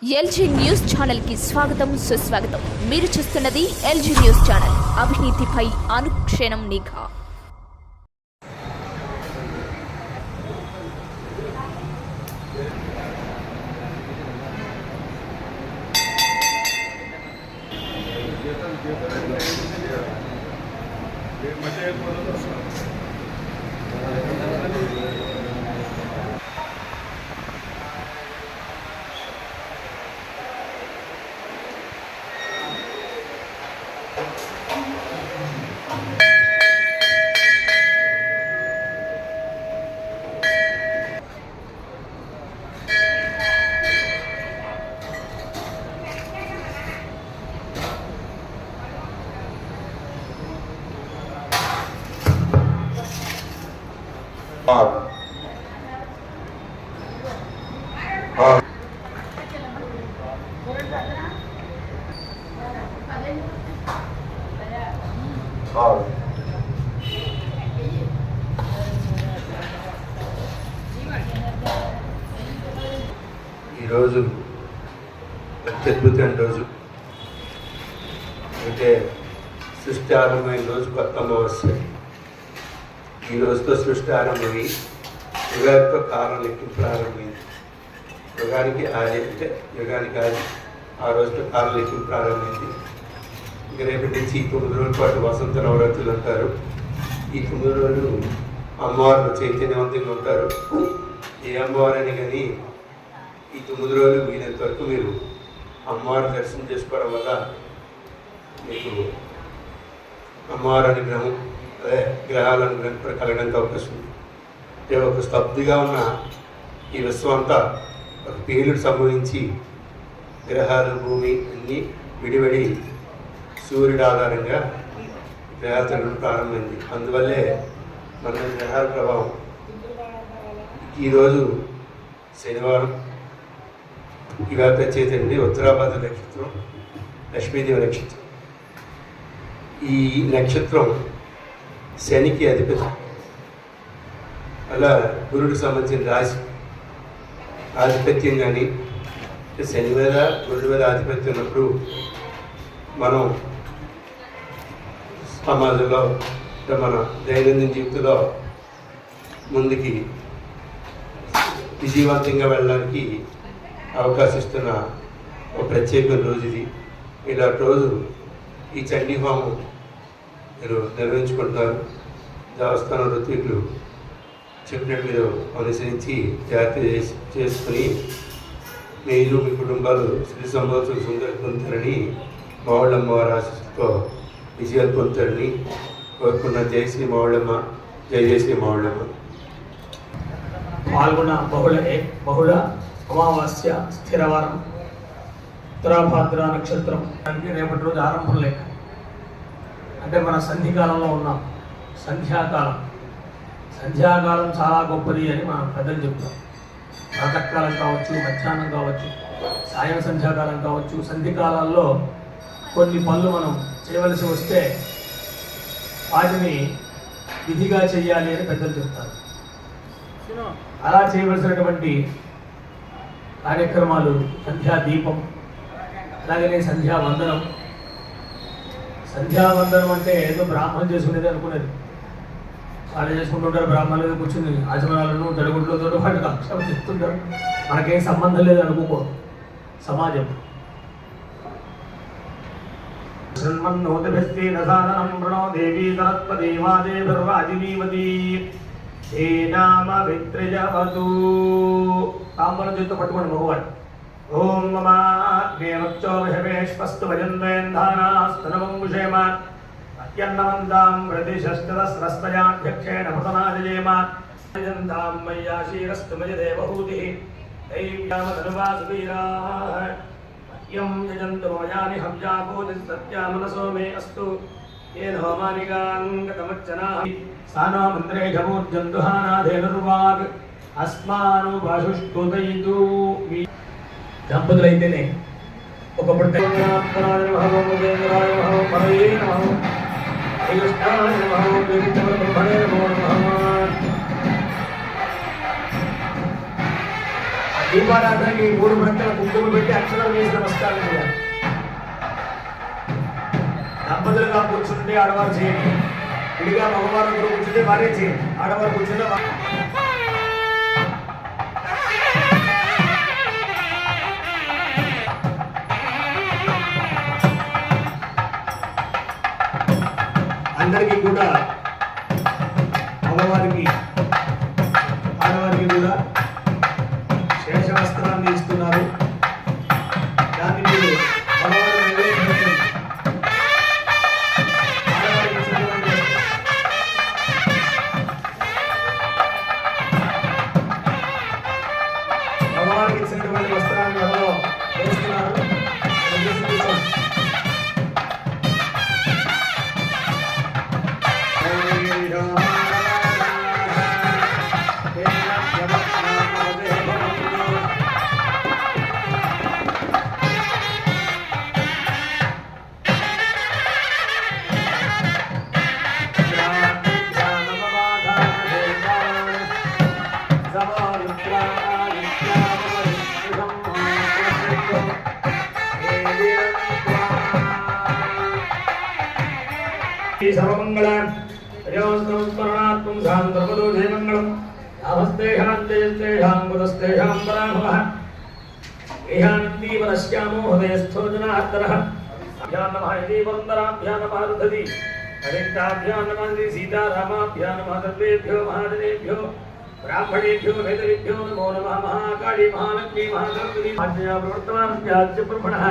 LG news channel కి స్వాగతం సుస్వాగతం. మీరు చూస్తున్నది ఎల్జీ న్యూస్ ఛానల్. అవినీతిపై అనుక్షణం నిఘా. ఈరోజు అత్యద్భుతమైన రోజు, అంటే సృష్టి ఆరంభమైన రోజు, కొత్త అమావాస్య. ఈ రోజుతో సృష్టి ఆరంభమై యుగాలతో కాలం లెక్కింపు ప్రారంభమైంది. యుగానికి ఆది అంటే యుగానికి ఆది, ఆ రోజుతో కాలం లెక్కింపు ప్రారంభమైంది. ఇంక రేపటి నుంచి 9 రోజుల పాటు వసంత నవరాత్రులు అంటారు. ఈ 9 రోజులు అమ్మవారు చైతన్యవంతంగా ఉంటారు. ఏ అమ్మవారని కానీ ఈ 9 రోజులు వీలైనంత వరకు మీరు అమ్మవారి దర్శనం చేసుకోవడం వల్ల మీకు అమ్మవారి అనుగ్రహం, అదే గ్రహాల అనుగ్రహం కూడా కలగడానికి అవకాశం ఉంది. అంటే ఒక స్తబ్దుగా ఉన్న ఈ విశ్వం అంతా ఒక పేలుడు సంభవించి గ్రహాలు, భూమి అన్నీ విడివడి సూర్యుడు ఆధారంగా గ్రహాలు తిరగడం ప్రారంభమైంది. అందువల్లే మన గ్రహాల ప్రభావం. ఈరోజు శనివారం, ఇవాళ ప్రత్యేకండి ఉత్తరాభాద్ర నక్షత్రం, లక్ష్మీదేవి నక్షత్రం. ఈ నక్షత్రం శనికి అధిపతి. అలా గురుడికి సంబంధించిన రాశి ఆధిపత్యం కానీ శని మీద గురుడి మీద ఆధిపత్యం ఉన్నప్పుడు మనం సమాజంలో మన దైనందిన జీవితంలో ముందుకి విజయవంతంగా వెళ్ళడానికి అవకాశిస్తున్న ఒక ప్రత్యేకమైన రోజు ఇది. ఇలాంటి రోజు ఈ చండీ హోమం మీరు నిర్వహించుకుంటున్నారు. దేవస్థానం ఋత్వికులు చెప్పినట్టు మీరు అనుసరించి జాగ్రత్త చేసుకుని మీరు మీ కుటుంబాలు శ్రీ సంవత్సరం సుందర పొందుతారని, మావుళ్ళమ్మవారి ఆశీస్సుతో విజయాలు పొందుతారని కోరుకున్న. జై శ్రీ మావుళ్ళమ్మ, జై జై శ్రీ మావుళ్ళమ్మ. పాల్గొన్న బహుళ అమావాస్య స్థిరవారం, ఉత్తరాభాద్ర నక్షత్రం. రేపటి రోజు ఆరంభం లేక అంటే మన సంధికాలంలో ఉన్నాం. సంధ్యాకాలం చాలా గొప్పది అని మనం పెద్దలు చెప్తాం. ప్రాతకాలం కావచ్చు, మధ్యాహ్నం కావచ్చు, సాయం సంధ్యాకాలం కావచ్చు. సంధికాలాల్లో కొన్ని పనులు మనం చేయవలసి వస్తే వాటిని విధిగా చేయాలి అని పెద్దలు చెప్తారు. అలా చేయవలసినటువంటి కార్యక్రమాలు సంధ్యా దీపం, అలాగనే సంధ్యావందనం. సంధ్యావందనం అంటే ఏదో బ్రాహ్మణం చేసుకునేది అనుకునేది. వాళ్ళు చేసుకుంటుంటారు, బ్రాహ్మణులు కూర్చుని ఆచమనాలను తడుగుడ్లతో వాటికి అక్షరం చెప్తుంటారు. మనకేం సంబంధం లేదు అనుకోకూడదు. సమాజం తాంబరం చేతితో పట్టుకోండి మగవాడు. ఓం మమాగ్నేమక్షోభేష్పస్తు భజన్వేంధానాస్తనవంశేమ అత్యన్నవంతాం ప్రతిశస్తరస్రస్తయాధ్యక్షేణ భృతనాజయేమ జంతాం మయ్యాశీరస్తు మయ దేవహూతి దైవ్యామధనువాసువీరాః అత్యం యజంతు మయాని హవ్యాభూతి సత్యామనసో మే అస్తు ఏన హోమానికాంగతమర్చనాః సానో మంత్రేషమూర్జంతుహానాధేనుర్వాగ్ అస్మాను భాషుష్టుతయితు. దంపతులైతేనే ఒకప్పుడు దీపారాధనకి 3 గంటల కుంకుమ పెట్టి అక్షరం వేసి నమస్కారం చేయాలి. దంపతులుగా కూర్చుంటే ఆడవారు చేయండి, విడిగా మగవారు కూర్చుంటే వారే చేయండి. ఆడవారు కూర్చుంటే అందరికీ కూడా మగవారికి ఆడవారికి కూడా శేష వస్త్రాన్ని ఇస్తున్నారు. దాన్ని మీరు మగవారు నిర్వహించండి. మగవారికి ఇచ్చినటువంటి వస్త్రాన్ని ఎవరో వేస్తున్నారు. सर्वमंगलान् हरिओंस्मरणात्मं सान्द्रपदो जयमंगलम् नमस्तेहां जयस्तेहां गुदस्तेहां परामः एहानन्दीवनश्यामो हृदयस्थो जनार्दनः अभ्यां नमः यदीवन्दराभ्यां नमः रुदधि हरिताभ्यां नमः सीतारामाभ्यां नमः सर्वेभ्यो महाजनेभ्यो ब्राह्मणेभ्यो वेदविभ्यो नमो नमः महाकाली महालक्ष्मी महागणपति आज्ञा प्रवर्तमानस्याद्य ब्रह्मणः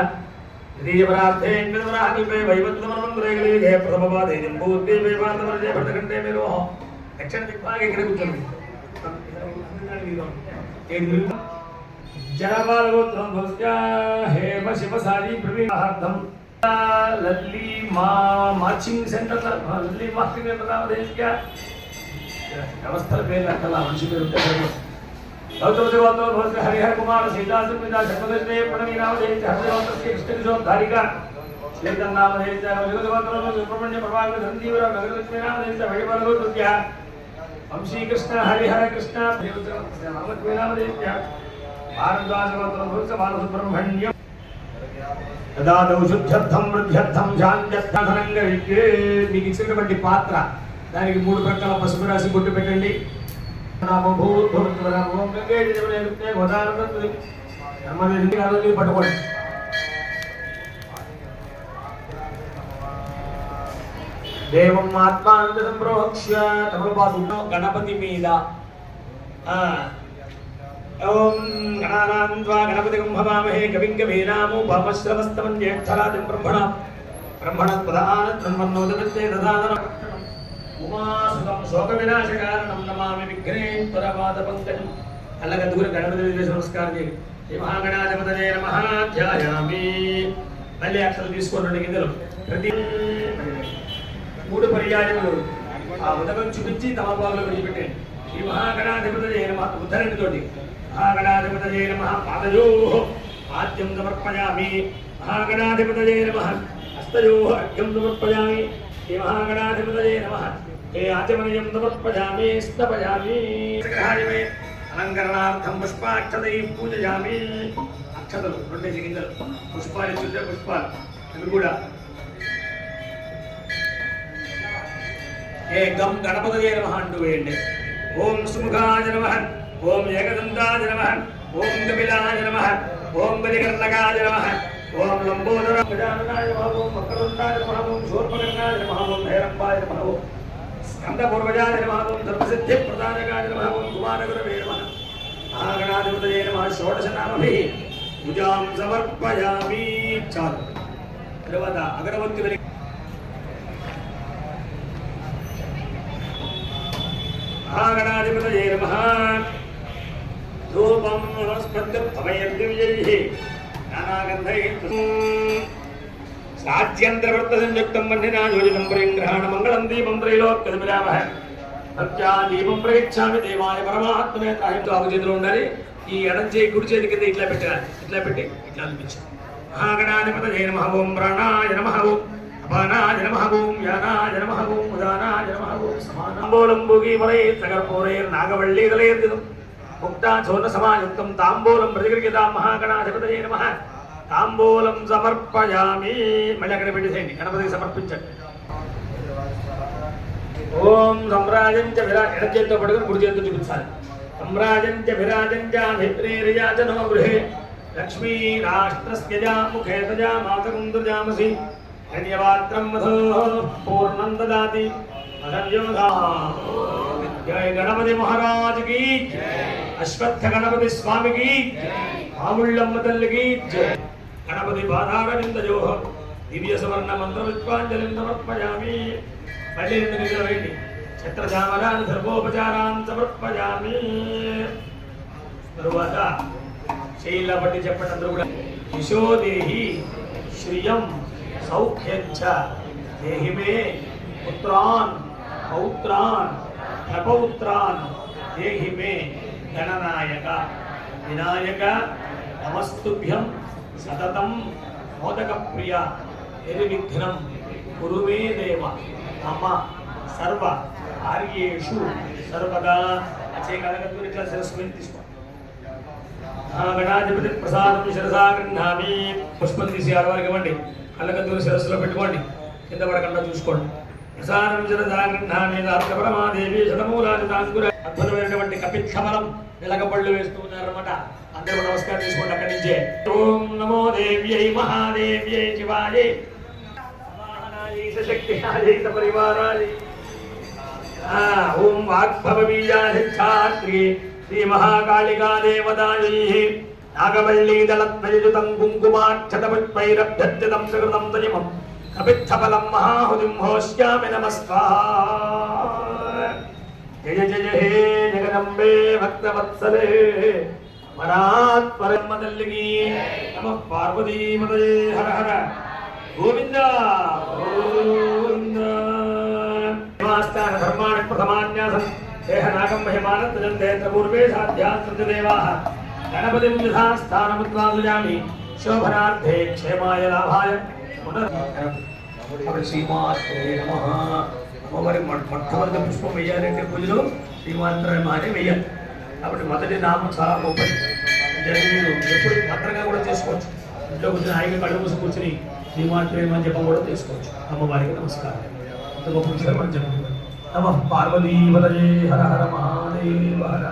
देवराधे इंद्रवराहकल्पे वैवत्तमनमंद्रेगलिगे प्रथमपादे जम्बूद्वे वेवान्तवर्जे भरतखण्डे मेरोः दक्षिण दिक्भागे इकडे కూర్చోండి. జనపాలగోత్రం భోస్య హేమ శివసారి ప్రవీణార్థం లల్లి మార్చింగ్ సెంటర్ లల్లి మార్చింగ్ సెంటర్ రామదేశ్య వ్యవస్థల పేర్లు అక్కల మనిషి పేరు हरिहर कुमार सीता सुमिता शक्मदे प्रणवी नामधेय हरिवंशस्य कृष्णकिशोरधारिका श्रीधर नामधेय सुब्रह्मण्य प्रभाकर संजीव नगरलक्ष्मी नामधेय वैभवगोत्या वंशी कृष्ण हरिहर कृष्ण रामलक्ष्मी नामधेय भारद्वाज गोत्र बालसुब्रह्मण्यम तदादौ शुद्धर्थम वृद्ध्यर्थम శాంత్యర్థనంగ మీకు ఇచ్చినటువంటి పాత్ర దానికి మూడు ప్రక్కల పసుపు రాసి బొట్టు పెట్టండి. పట్టుకోండి. దేవం ఆత్మానంద సంప్రోక్ష్య తమపాసు గణపతి మీద ఓం గణానాన్వా గణపతి కుంభవామహే కవిం కవీనాము భామశ్రవస్తమం జ్యేష్ఠరాజం బ్రహ్మణస్పదాన బ్రహ్మన్నోదమిత్తే దదాదనం ఉమాసుతం శోక వినాశకారణం నమామి విఘ్నేశ్వరపాద పంకజం. అలాగే దూరం గణపతి నమస్కారం చేయండి. శ్రీ మహాగణాధిపతయే నమః ధ్యాయామి. మళ్ళీ అక్షరం తీసుకోండి కిందలు ప్రతి మూడు పర్యాయములు ఆ ఉదకం చూపించి తమలపాకులో విడిచిపెట్టండి. శ్రీ మహాగణాధిపతయే నమః ఉద్ధరణి తోటి మహాగణాధిపతయే నమః పాదయోః ఆద్యం సమర్పయామి. మహాగణాధిపతయే నమః హస్తయోః అర్ఘ్యం సమర్పయామి. శ్రీ మహాగణాధిపతయే నమః हे आचमनीयं समर्पयामि स्तपयामि. ग्रहायमे अलंकरणार्थं पुष्पाक्षतैः पूजयामि. అక్షతలు రెండేసి గింజలు పుష్పాలు చూసే పుష్పాలు ఇవి కూడా ఏ గం గణపతయే నమః అంటూ వేయండి. ఓం సుముఖాయ నమః, ఓం ఏకదంతాయ నమః, ఓం కపిలాయ నమః, ఓం బలికర్ణకాయ నమః, ఓం లంబోదర గజాననాయ నమః, ఓం వక్రతుండాయ నమః, ఓం శూర్పకర్ణాయ నమః, ఓం హేరంబాయ నమః, ఓం స్కందపూర్వజాయ నమః, ఓం సర్వసిద్ధి ప్రదాయకాయ నమః, ఓం కుమారగురవే నమః. మహాగణాధిపతయే నమః. షోడశ నామభిః పూజాం సమర్పయామి. చాలు. తర్వాత అగరవత్తి వెలిగి మహాగణాధిపతయే నమః. ధూపం నమస్పత్యర్థమయద్విజైః నానాగంధైః సాధ్యంత్రవర్త సంయుక్తం మన్నినా యోజితం పరిగ్రహాణ మంగళం దీపం త్రైలోక్యమిరామః. భక్త్యా దీపం ప్రయచ్ఛామి దేవాయ పరమాత్మనే. తాహింతో చేతిలో ఉండాలి. ఈ ఎడం చేయి కుడి చేతి కింద ఇట్లా పెట్టాలి. ఇట్లా పెట్టి ఇట్లా అనిపించు. మహాగణాధిపతయే నమః. ఓం ప్రాణాయ నమః, ఓం అపానాయ నమః, ఓం యానాయ నమః, ఓం ఉదానాయ నమః, ఓం సమానంబోలంబుగీవలై సగర్పూరైర్ నాగవళ్ళీదలైర్దిదం ముక్తా చోన సమాయుక్తం తాంబూలం ప్రతిగృహ్యతాం. మహాగణాధిపతయే నమః. తాంబూలం సమర్పయామి. మళ్ళీ అక్కడ పెట్టేసేయండి, గణపతికి సమర్పించండి. ఓం సమ్రాజంచ ఎడ చేతితో పడుకుని గుడి చేతితో చూపించాలి. సమ్రాజంచ విరాజంచాభిప్రేర్యాచనో గృహే లక్ష్మీ రాష్ట్రస్య ముఖే తజా మాతకుంద్రజామసి ధన్యవాత్రం మధో పూర్ణం దదాతి అసంయోగా. జయ గణపతి మహారాజ్ కి అశ్వత్థ గణపతి స్వామికి మాముళ్ళమ్మ తల్లికి గణపతి పాదారవిందయో దివ్య సువర్ణ మంత్ర విద్వాంజలిం సమర్పయామి. మళ్ళీ 2 నిమిషాలు వేయండి. ఛత్రచామరాన్ సర్వోపచారాన్ సమర్పయామి. తరువాత శైల బట్టి చెప్పండి అందరూ కూడా. యశోదేహి శ్రియం సౌఖ్యంచ దేహి మే పుత్రాన్ పౌత్రాన్ ప్రపౌత్రాన్ దేహి మే గణనాయక వినాయక నమస్తుభ్యం సతతం మోదక ప్రియ నిర్విఘ్నం కురు మే దేవ మమ సర్వ కార్యేషు సర్వదా. అచ్చే కళగద్దుని ఇట్లా శిరస్సు తీసుకో. గణాధిపతి ప్రసాదం శిరసా గృహామి. పుష్పం తీసి ఆడవారికి ఇవ్వండి. కళ్ళగద్దుని శిరస్సులో పెట్టుకోండి, కింద పడకుండా చూసుకోండి. ప్రసాదం శిరసా గృహామి. పరమాదేవి శతమూలాంకుర. అద్భుతమైనటువంటి కపిత్థమలం నిలకపళ్ళు వేస్తూ ఉన్నారన్నమాట. అందరూ నమస్కారం చేసుకోండి అక్కడి నుంచే. ఓం నమో దేవ్యై మహాదేవ్యై శివాయై శక్తిహాయై సపరివారాయై. ఓం వాగ్భవ బీజాధిష్టాత్రి శ్రీ మహాకాళికా దేవతాయై నాగవల్లీ దళద్వయయుతం కుంకుమాక్షతపుష్పైరభ్యర్చితం సుకృతం తయమం కపిత్థఫలం మహాహుతిం హోష్యామి నమస్కార. జయ జయ హే జగదంబే భక్తవత్సలే వరాత్పరమ్మ తల్లికి నమః. పార్వతీమతయే హర హర గోవింద గోవింద. దేవాస్థాన ధర్మాణి ప్రథమాన్యాసం దేహనాగం మహిమానందజం దేహపూర్వే సాధ్యాస్దేవా గణపతిం యథాస్థానముద్వాదయామి శోభనార్థే క్షేమాయ లాభాయ. శ్రీమాత్రే నమః. అమ్మవారి మొట్టమొదటి పుష్పం వేయాలంటే పూజలో శ్రీమాత్రే నమః వేయాలి. కాబట్టి మొదటి నామం చాలా గొప్పది. మీరు ఎప్పుడు భద్రంగా కూడా చేసుకోవచ్చు. ఇంట్లో కూర్చొని హాయిగా కళ్ళు మూసి కూర్చొని శ్రీమాత్రే నమః జపం కూడా చేసుకోవచ్చు. అమ్మవారికి నమస్కారం. అంత గొప్ప విషయం మనం జపం. నమః పార్వతీపతయే హర హర మహాదేవ హర.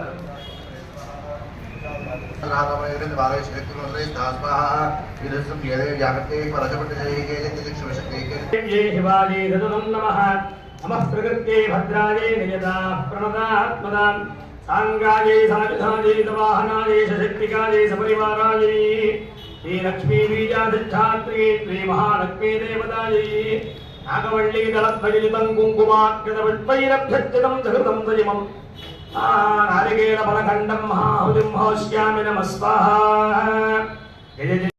నమః ప్రకృత్యై భద్రాయై నియతా ప్రణదాత్మదాం సాంగాయై సాయుధాయై వాహనాయై శక్తికాయై సపరివారాయై శ్రీ లక్ష్మీ బీజాధిష్టాత్రీ శ్రీ మహాలక్ష్మీ దేవతాయై నాగవల్లీ దళద్వయయుతం కుంకుమాక్షతపుష్పైరభ్యర్చితం సకృతం తయమం నారికేళ ఫలఖండం మహాహుతిం హోష్యామి నమః స్వాహా. జయ జయ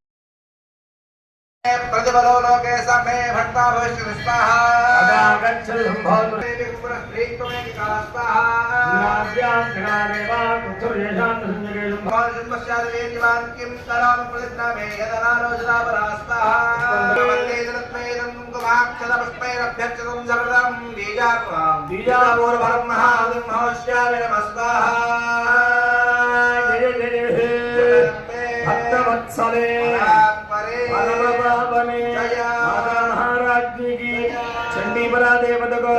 प्रतिबलो लोके समे भक्ता भविष्य स्वाहा अदागच्छति संभवतु देवी पुरस्त्रीत्वमे काला स्वाहा नाभ्यां गणादेवा कुक्षुर्येषां संजगेषु भवनपश्चादे जीवान् किं तराम प्रतिज्ञामे यदनारोजना परा स्वाहा वन्दे जलत्वैदं कुङ्कुमाक्षतपुष्पैरभ्यर्चितं सर्वं बीजापूर्वं महाहुतिं हौष्यामि नमः स्वाहा. जय जय हे भक्तवत्सले माता महाराज्ञी की चंडीपरा देवता को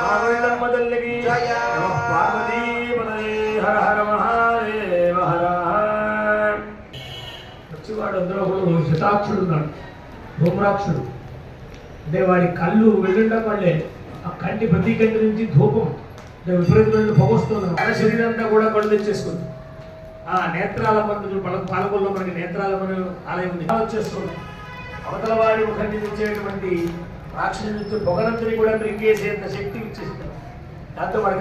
मावल्लम्म तल्ली नमः पार्वतीपतये हर हर महादेव हर हर. వచ్చేవాడు అందరూ కూడా శతాక్షుడు ఉన్నాడు, ధూమ్రాక్షుడు. అంటే వాడి కళ్ళు వెళ్ళడం వల్లే ఆ కంటి ప్రతి కంటి నుంచి ధూపం విపరీతమైన పొగొస్తున్నాం. మన శరీరం అంతా కూడా కళ్ళు తెచ్చేసుకుంది. ఆ నేత్రాల పండుగ పాలకొల్లో మనకి నేత్రాల పండుగ ఆలయం ఉంది, వచ్చేస్తుంది. అవతల వాడి ముఖం నుంచి వచ్చేటువంటి రాక్షసు నుంచి పొగనంతని కూడా త్రిక్కేసేంత శక్తి ఇచ్చేస్తుంది. దాంతో వాడు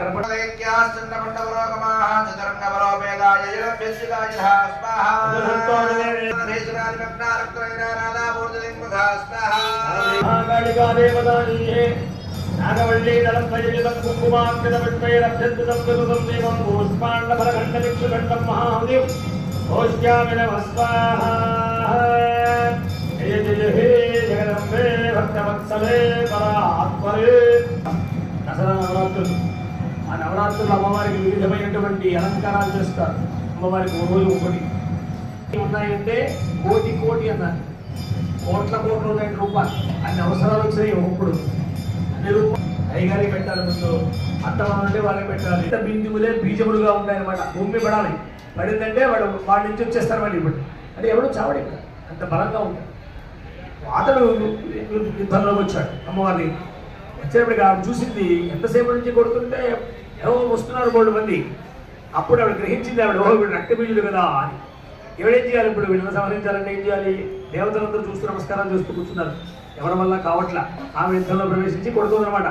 నాగవల్లీ దళద్వయయుతం కుంకుమాక్షతపుష్పైరభ్యర్చితం సకృతం దేవం పుష్పాండఫలఖండమిక్షుఖండం మహాహుతిం హోష్యామి నమః స్వాహా. జయ జయ హే జగదంబే భక్తవత్సలే పరాత్పరే. దసరా నవరాత్రులు. ఆ నవరాత్రులు అమ్మవారికి వివిధమైనటువంటి అలంకారాలు చేస్తారు. అమ్మవారికి ఓ రోజు ఒకటి ఉన్నాయంటే కోటి కోటి అన్నారు, కోట్ల కోట్లు ఉన్నాయి రూపాయలు. అన్ని అవసరాలు వచ్చినాయి ఒకప్పుడు. అన్ని రూపాయలు అయ్యగారికి పెట్టాలి, ముందు అత్తమానం అంటే వాళ్ళకి పెట్టాలి. ఇంత బిందువులే బీజములుగా ఉంటాయన్నమాట. భూమి పడాలి, పడిందంటే వాడి నుంచి వచ్చేస్తారు మళ్ళీ. ఇప్పుడు అంటే ఎవడు చావడు ఇక్కడ, అంత బలంగా ఉంటాడు. అతడు యుద్ధంలోకి వచ్చాడు. అమ్మవారిని వచ్చేటప్పటికి ఆవిడ చూసింది, ఎంతసేపు నుంచి కొడుతుంటే ఎవరో వస్తున్నారు 3 మంది. అప్పుడు ఆవిడ గ్రహించింది, ఆవిడ ఓహో వీడు రక్తబీజుడు కదా అని. ఎవడేం చేయాలి ఇప్పుడు? వీళ్ళని సంహరించాలంటే ఏం చేయాలి? దేవతలందరూ చూస్తూ నమస్కారాలు చేస్తూ కూర్చున్నారు, ఎవరి వల్ల కావట్లా. ఆమె యుద్ధంలో ప్రవేశించి కొడుతుందన్నమాట.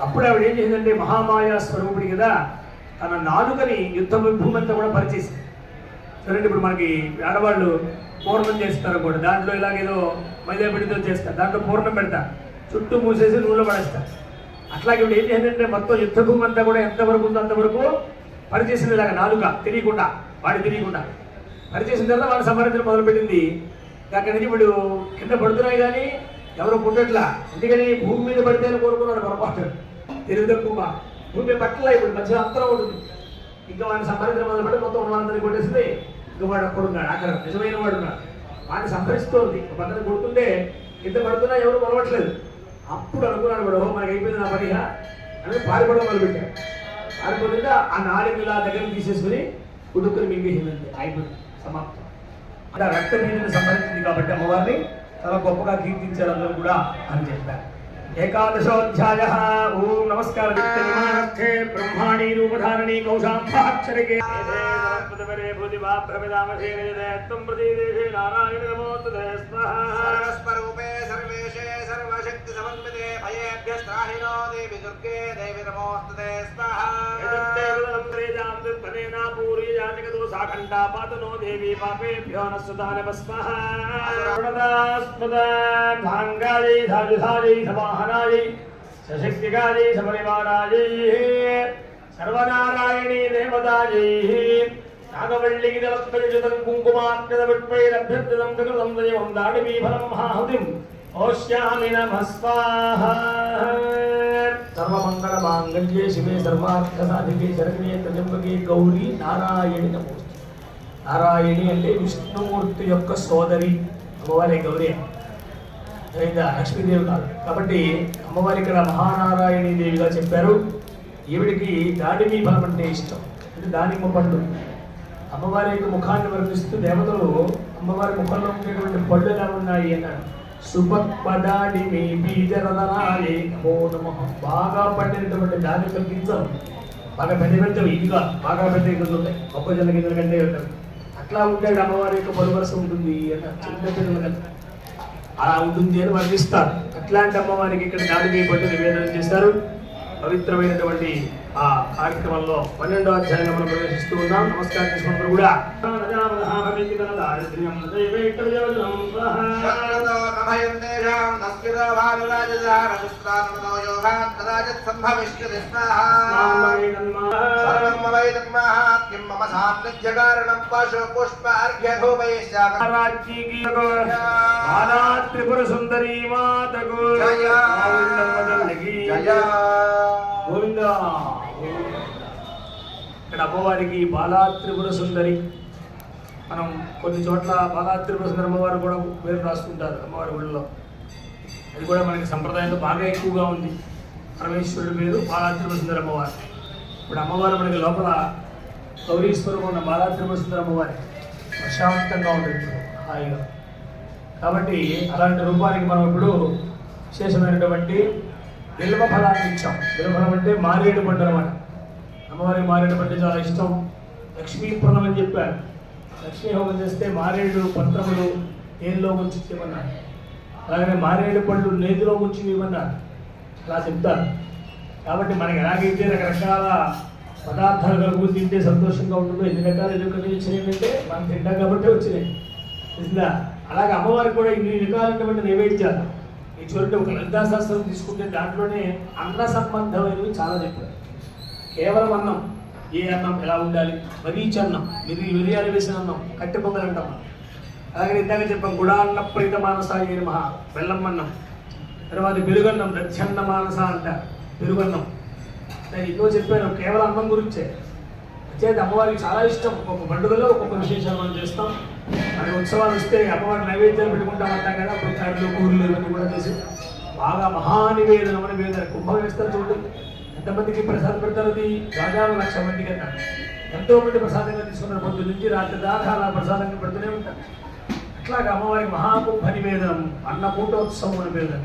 అప్పుడు ఆవిడ ఏం చేసిందంటే, మహామాయా స్వరూపుడి కదా, తన నాలుకని యుద్ధ భూమంతా కూడా పరిచేసింది. చూడండి, ఇప్పుడు మనకి ఆడవాళ్ళు పూర్ణం చేస్తారు కూడా, దాంట్లో ఇలాగేదో మైదా పిండితో చేస్తారు, దాంట్లో పూర్ణం పెడతారు, చుట్టూ మూసేసి నూనెలో పడేస్తారు. అట్లాగే ఇప్పుడు ఏం చేసిందంటే, మొత్తం యుద్ధ భూమి అంతా కూడా ఎంతవరకు ఉందో అంతవరకు పరిచేసింది. ఇలాగ నాలుక తెలియకుండా, వాడి తెలియకుండా పరిచేసిన తర్వాత వాళ్ళు సంహరించడం మొదలుపెట్టింది. అక్కడి నుంచి ఇప్పుడు కింద పడుతున్నాయి కానీ ఎవరు పుట్టట్లా. ఎందుకని భూమి మీద పడితే కోరుకున్నాడు పొరపాటు, తెలివి తక్కువ. భూమి పట్టలా, ఇప్పుడు మధ్య అంతరం ఉంటుంది. ఇంకా వాడిని సంహరించడం మొదలుపెట్టి మొత్తం ఉన్నవాళ్ళందరినీ కొట్టేసింది. ఇంకా వాడు అక్కడున్నాడు, అక్కడ నిజమైన వాడు ఉన్నాడు, వాడిని సంహరిస్తోంది. పక్కన కొడుతుంటే కింద పడుతున్నా ఎవరు మొదలట్లేదు. అప్పుడు అనుకున్నాడు వాడు, ఓహో మనకి అయిపోయింది నా పనిగా అని పారిపోవడం మొదలుపెట్టాడు. పారిపోతుంటే ఆ నాలుగు ఇలా దగ్గర తీసేసుకుని కుడుకుని మింగేసిందంటే అయిపోయింది, సమాప్తం. అంటే రక్తబీజుని సంహరించింది కాబట్టి అమ్మవారిని చాలా గొప్పగా కీర్తించారు అందరూ కూడా అని చెప్పారు. ఏకాదశోధ్యాయ. ఓం నమస్కారం. బ్రహ్మాణి రూపధారణి కౌశాంభాక్షరికే నారాయణ నమోస్తుతే స్వరూపే సర్వేశే సర్వశక్తి సమన్వితే భయేభ్యస్త్రాహినో దేవి దుర్గే దేవి నమోస్తుతే సాఖండాపాతనో దేవి పాపేభ్యో నస్సుదానపస్మహాంగాయై సాధుధాయై సమాహనాయై సశక్తిగాయై సపరివారాయై సర్వనారాయణీ దేవతాయై నాగవల్లికి జలత్పరిజుతం కుంకుమార్కదవిష్పైరభ్యర్థితం కృతం దైవం దాడిమీఫలం మహాహుతిం ఓష్యామి నమః స్వాహా. సర్వమంగళ మాంగళ్యే శివే సర్వార్థ సాధికే శరణ్యే త్ర్యంబకే గౌరీ నారాయణి నమోస్తు. నారాయణి అంటే విష్ణుమూర్తి యొక్క సోదరి అమ్మవారి గౌరీ, లక్ష్మీదేవి కాదు. కాబట్టి అమ్మవారి ఇక్కడ మహానారాయణీ దేవిగా చెప్పారు. ఈవిడికి దాడిమీ ఫలం అంటే ఇష్టం, అంటే దానిమ్మ పండు. అమ్మవారి యొక్క ముఖాన్ని వర్ణిస్తూ దేవతలు అమ్మవారి ముఖంలో ఉండేటువంటి పళ్ళు ఎలా ఉన్నాయి అన్నాడు. సుపక్పదాడి మీ బీజరదనాయే నమో నమః. బాగా పండినటువంటి దానిమ్మ గింజలు బాగా పెద్ద పెద్దవి, ఇదిగా బాగా పెద్ద గింజలు ఉంటాయి, మొక్కజొన్న గింజల కంటే ఉంటాయి. అట్లా ఉండేది అమ్మవారి యొక్క పలు వరుస ఉంటుంది అన్న, చిన్న పిల్లల కంటే అలా ఉంటుంది అని వర్ణిస్తారు. అట్లాంటి అమ్మవారికి ఇక్కడ దాడిమీ పట్టు నివేదన చేస్తారు. పవిత్రమైనటువంటి ఆ కార్యక్రమంలో 12వ అధ్యాయంలో మనం ప్రవేశిస్తూ ఉన్నాం. నమస్కారం చేసుకున్నప్పుడు కూడా త్రిపుర సుందరీ మాతకు గోవింద. ఇక్కడ అమ్మవారికి బాలా త్రిపుర సుందరి. మనం కొన్ని చోట్ల బాలా త్రిపుర సుందరి అమ్మవారు కూడా పేరు రాసుకుంటారు అమ్మవారి గుడిలో. అది కూడా మనకి సంప్రదాయంలో బాగా ఎక్కువగా ఉంది. పరమేశ్వరుడి పేరు బాలా త్రిపుర సుందరి అమ్మవారు. ఇప్పుడు అమ్మవారు మనకి లోపల గౌరీశ్వరం ఉన్న బాలా త్రిపుర సుందరి అమ్మవారి ప్రశాంతంగా ఉంటుంది హాయిగా. కాబట్టి అలాంటి రూపానికి మనం ఇప్పుడు విశేషమైనటువంటి బిల్వ ఫలాన్ని ఇచ్చాం. బిల్వ ఫలం అంటే మారేడు పండు అనమాట. అమ్మవారికి మారేడు పండు చాలా ఇష్టం. లక్ష్మీప్రణం అని చెప్పారు. లక్ష్మీ హోమం చేస్తే మారేడు పత్రములు నేతిలో ఉంచి ఇవ్వమన్నారు. అలాగనే మారేడు పళ్ళు నేతిలో ఉంచి ఇవ్వమన్నారు. అలా చెప్తారు. కాబట్టి మనకి ఎలాగైతే రకరకాల పదార్థాలు కలుగు తింటే సంతోషంగా ఉంటుందో, ఎన్ని రకాలు ఎదుర్కొని వచ్చినాయి అంటే మనం తింటాం కాబట్టి వచ్చినాయి తెలిసిందా. అలాగే అమ్మవారికి కూడా ఇన్ని రకాలైనటువంటి నైవేద్యాలు. ఈ చూడండి, ఒక లలితాశాస్త్రం తీసుకుంటే దాంట్లోనే అన్న సంబంధమైనవి చాలా చెప్పారు. కేవలం అన్నం, ఏ అన్నం ఎలా ఉండాలి, మరీచి అన్నం, మిరియాలు వేసిన అన్నం, కట్టె పొంగల్ అంటాం. అలాగే ఇందాక చెప్పాం గుడాన్న ప్రీత మానసాయ మహా బెల్లం అన్నం. తర్వాత పెరుగన్నం దధ్యన్న మానస అంటారు, పెరుగన్నం. నేను ఎన్నో చెప్పాను కేవలం అన్నం గురించే. అయితే అమ్మవారికి చాలా ఇష్టం. ఒక్కొక్క పండుగలో ఒక్కొక్క విశేషాలు మనం చేస్తాం. మరి ఉత్సవాలు వస్తే అమ్మవారి నైవేద్యాలు పెట్టుకుంటాం అంటాం కదా, అప్పుడు కర్రలు కూరలు ఇవన్నీ కూడా చేసి బాగా మహానివేదన నివేదన కుంభం వేస్తారు చూడండి. ఎంతమందికి ప్రసాదం పెడతారు? అది దాదాపు 1,00,000 మందికి అన్నారు. ఎంతో మంది ప్రసాదంగా తీసుకున్నారు. పొద్దు నుంచి రాత్రి దాకా అలా ప్రసాదంగా పెడుతూనే ఉంటారు. అట్లాగా అమ్మవారికి మహాకుంభ నివేదనం, అన్నకూటోత్సవం నివేదన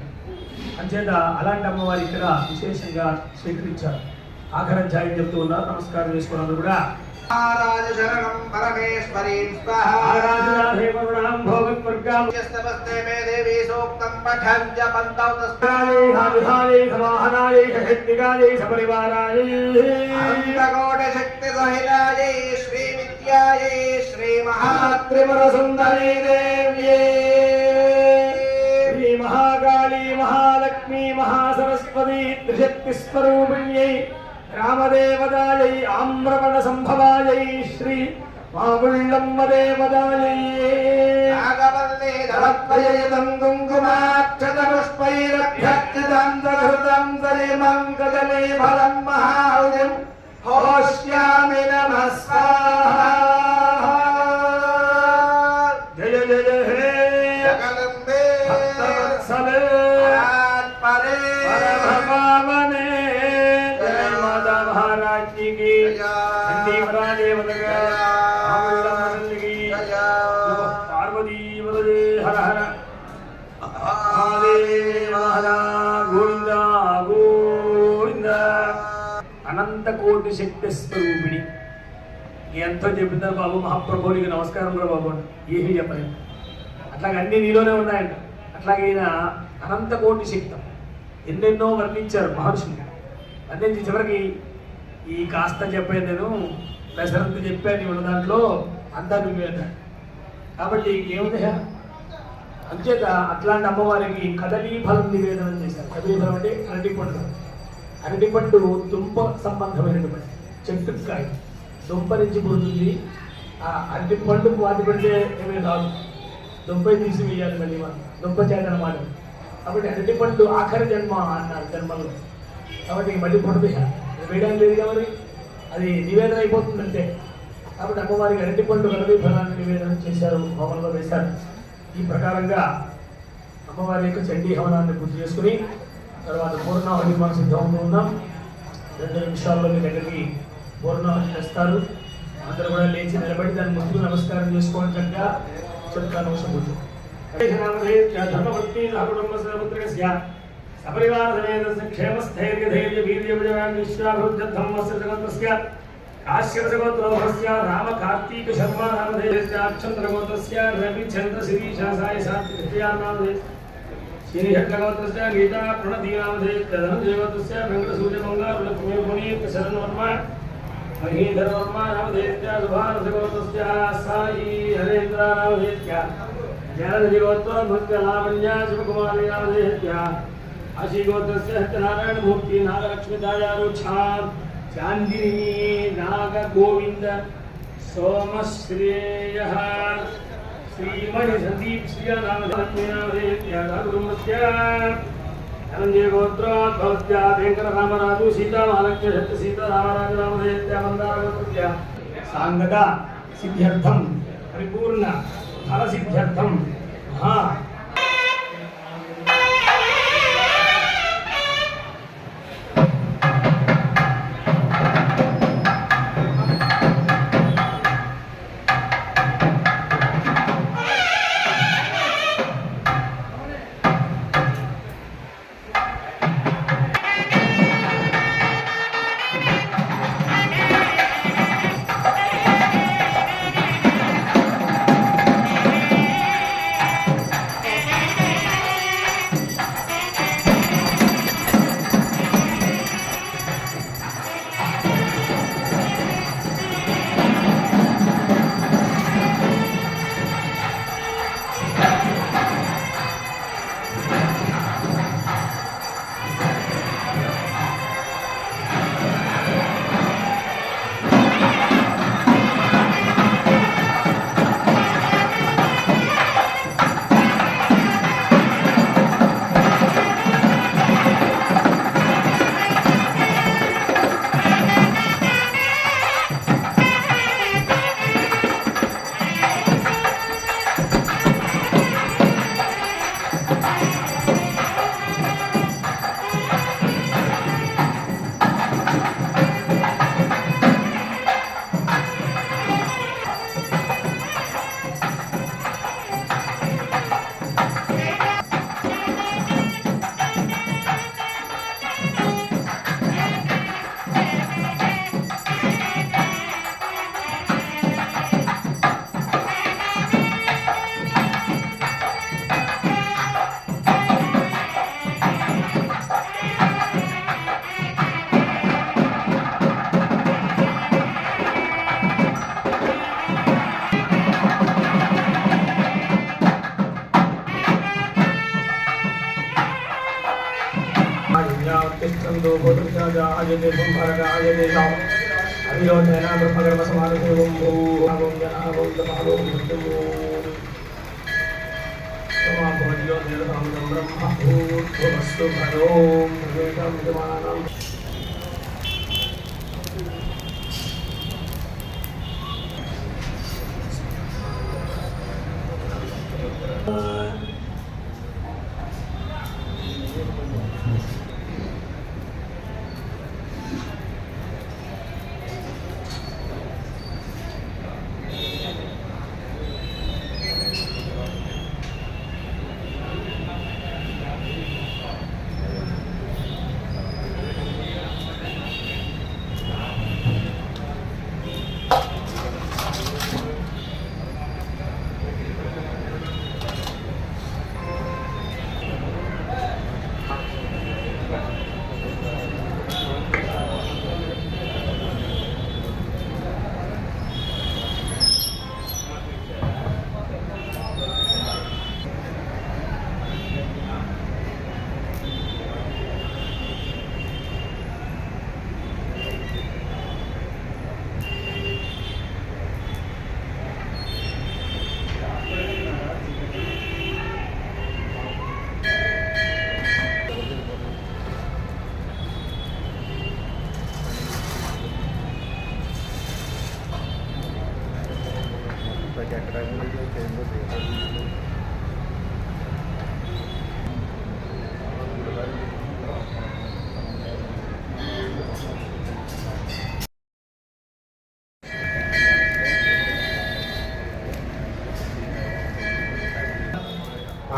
అంచేత అలాంటి అమ్మవారి ఇక్కడ విశేషంగా స్వీకరించారు. ఆఖరి అధ్యాయం చెప్తూ ఉన్నారు. నమస్కారం చేసుకున్నారు కూడా. మహారాజ శరణం పరమేశ్వరీం స్వాహా ఆరాధనాధేవరుణాం భోగత్వర్గాం యస్తవస్తే మే దేవి సూక్తం పఠన్ జపంతౌ విహారే సమాహనాయే శక్తిగాయే సపరివారాయే అనంతకోట శక్తి సహితాయే శ్రీ విద్యాయే శ్రీ మహాత్రిపుర సుందరీ దేవ్యే శ్రీ మహాకాళీ మహాలక్ష్మీ మహాసరస్వతీ త్రిశక్తి స్వరూపిణ్యై రామదేవదాయై ఆమ్రవణ సంభవాయై శ్రీ మాగుళ్ళమ్మ దేవదాయై నాగవల్లి దళత్వయయుతం కుంకుమాక్షత పుష్పైరభ్యర్చితం సహృతం సలిమం కదలే ఫలం మహారుజం హోష్యామి నమః స్వాహా జయ జయ హే జగదంబే భక్తవత్సలే పరే పరమపావనే జయ మాతా మహారాజ్ఞి की నంది మహాదేవతగా ఆమల్లమ్మ తల్లికి పార్వతీ వదలే హర హర మహాదేవ హర గోవింద గోవింద. అనంత కోటి శక్తి స్వరూపిణి ఎంతో చెప్పిందారు బాబు. మహాప్రభునికి నమస్కారం రా బాబు ఏమీ చెప్పలేదు. అట్లాగే అన్ని నీలోనే ఉన్నాయంట. అట్లాగే ఈయన అనంత కోటి శక్తం ఎన్నెన్నో వర్ణించారు మహర్షులు. వర్ణించి చివరికి ఈ కాస్త చెప్పాను నేను, పెసరంత చెప్పాను ఉన్న దాంట్లో అంతా నువ్వే అన్నాడు. కాబట్టి ఏముంది అంచేత అట్లాంటి అమ్మవారికి కదలీ ఫలం నివేదనం చేశారు. కదలీ ఫలం అంటే అరటిపండు. అరటిపండు దుంప సంబంధమైనటువంటి చెట్టుకాయ దుంప నుంచి పుడుతుంది. ఆ అరటిపండు వాటి పెడితే ఏమీ రాదు, దుంపై తీసి వేయాలి మళ్ళీ మనం దుంప చేత అన్నమాట. కాబట్టి అరటిపండు ఆఖరి జన్మ అన్నారు జన్మలో. కాబట్టి మళ్ళీ పండు వేయడానికి లేదు కాబట్టి అది నివేదన అయిపోతుందంటే. కాబట్టి అమ్మవారికి అరటిపండు కదలీ ఫలాన్ని నివేదన చేశారు, హోమంలో వేశారు. ఈ ప్రకారంగా అమ్మవారి యొక్క చండీ హవనాన్ని పూర్తి చేసుకుని తర్వాత పూర్ణాహుతి మనం సిద్ధంగా ఉన్నాం. 2 నిమిషాల్లో మీ దగ్గరికి పూర్ణాహుతి చేస్తారు. అందరూ కూడా లేచి నిలబడి దాన్ని ముందుకు నమస్కారం చేసుకోవడం చక్కగా చెప్తాను. ధర్మవృత్తి సహకుటుంబ సహపుత్రస్య సపరివార సమేతస్య క్షేమస్థైర్య ధైర్య వీర్య విజయాన్ విశ్వాభివృద్ధ్యర్థమస్య జగతస్య కాశ్యప గోత్రోహస్య రామ కార్తీక శర్మ నామధేయస్య అక్షంతర గోత్రస్య రవి చంద్ర శిరీష సాయి సాత్విక నామధేయ శ్రీహట్ల గోత్రస్య గీతా ప్రణతి నామధేయస్య ధనంజయ గోత్రస్య వెంకట సూర్య మంగళ లక్ష్మీ పునీత్ శరణ్ వర్మ మహీధర వర్మ నామధేయస్య సుభారత గోత్రస్య సాయి హరేంద్ర నామధేయస్య జనజయ గోత్ర భక్త లావణ్య శివకుమారి నామధేయస్య आशी गोत्रस्य सत्यनारायण मूर्ति नागलक्ष्मी दायारुछा चांदिनी नाग गोविंद सोमश्रेयः श्रीमणि संदीप श्रिय नामधेय कुटुंबस्य धनंजय गोत्रोद्भवस्य वेंकट रामराजु सीता महालक्ष्मी सत्य सीता रामराजु नामधेय मंदार गोत्रस्य सांगता सिद्ध्यर्थम परिपूर्ण फल सिद्ध्यर्थम महा स्तंदो गोत्रजा आजते संभरगा आजते ताम अभिरोधेन ब्रह्मकर्म समानसेवं भूभावं जनावं तपावं भूतमो समाभोज्यो देवतां ब्रह्मा भूतमस्तु भरों भवेतं विद्यमानं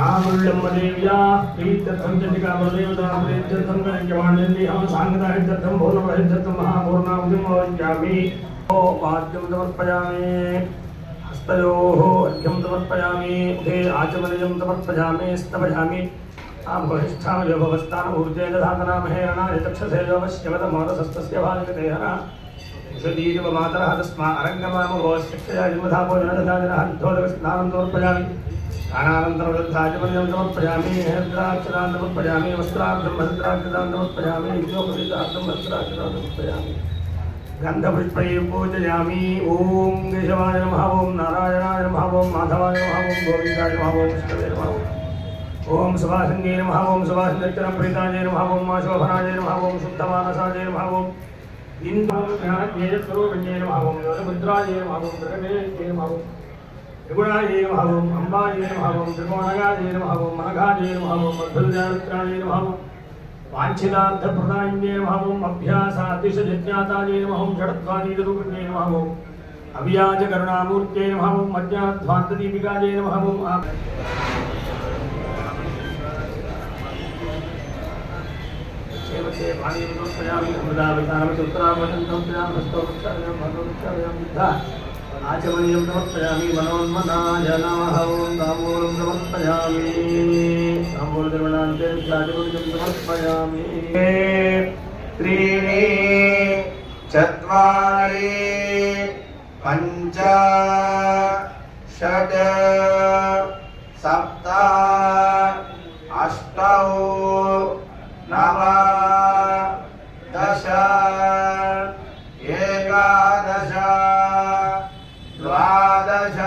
आमुल्यम्मदेव्या प्रीत्यर्थं चण्डिकामदेवतां प्रीत्यर्थं गणिकवाण्यन्दिहं साङ्गदाहित्यर्थं भूर्णमहित्यर्थं महापूर्णाहुतिं वज्ञामि ओ वाद्यं समर्पयामि हस्तयोः अर्घ्यं समर्पयामि उभे आचमनीयं समर्पयामि स्तभयामि आभविष्ठामयो भवस्तानमूर्तेन धातनामहे रणाय चक्षसे योगश्यवतमोदसस्तस्य भाजकदेहना विशदीरिव मातरः तस्मा अरङ्गमामो शिक्षया जन्मधापो जनदधाजनः विद्धोदकस्नानं समर्पयामि अनानन्तरवृद्धाचमनीयं समर्पयामि हेन्द्राक्षरान् समर्पयामि वस्त्रार्थं भद्राक्षरान् समर्पयामि विद्योपरीतार्थं भद्राक्षरान् समर्पयामि गन्धपुष्पैः पूजयामि ॐ केशवाय नमः ॐ नारायणाय नमः ॐ माधवाय नमः ॐ गोविन्दाय नमः ॐ विष्णवे नमः ॐ सुभाषिन्ये नमः ॐ सुभाषिन्यप्रीताय नमः ॐ शोभनाय नमः ॐ शुद्धमानसाय नमः ॐ इन्द्राज्ञेयस्वरूपिण्ये नमः ॐ योगमुद्राय नमः ॐ प्रकटे नमः ॐ त्रिगुणाय नमः ॐ अम्बाय नमः ॐ त्रिकोणगाय नमः ॐ मनघाय नमः ॐ मध्वजात्राय नमः ॐ वाञ्छितार्थप्रदायिन्ये नमः ॐ अभ्यासातिशजिज्ञाताय नमः ॐ षड्ध्वानीरूपिण्ये नमः ॐ अव्याजकरुणामूर्त्यै नमः ॐ मज्जाध्वान्तदीपिकायै नमः ॐ सेवते पाणिनिमोत्पयामि अमृतावतारमति उत्तरावतन्तं प्रयामस्तोक्षायां भगवत्यां बुद्धा आचमनीयं समर्पयामि मनोन्मनाय नमः ॐ ताम्बूलं समर्पयामि ताम्बूलनिर्मणान्ते राजगुरुं समर्पयामि त्रीणि चत्वारि पञ्च षट् सप्त अष्टौ नव दश एकादश द्वादश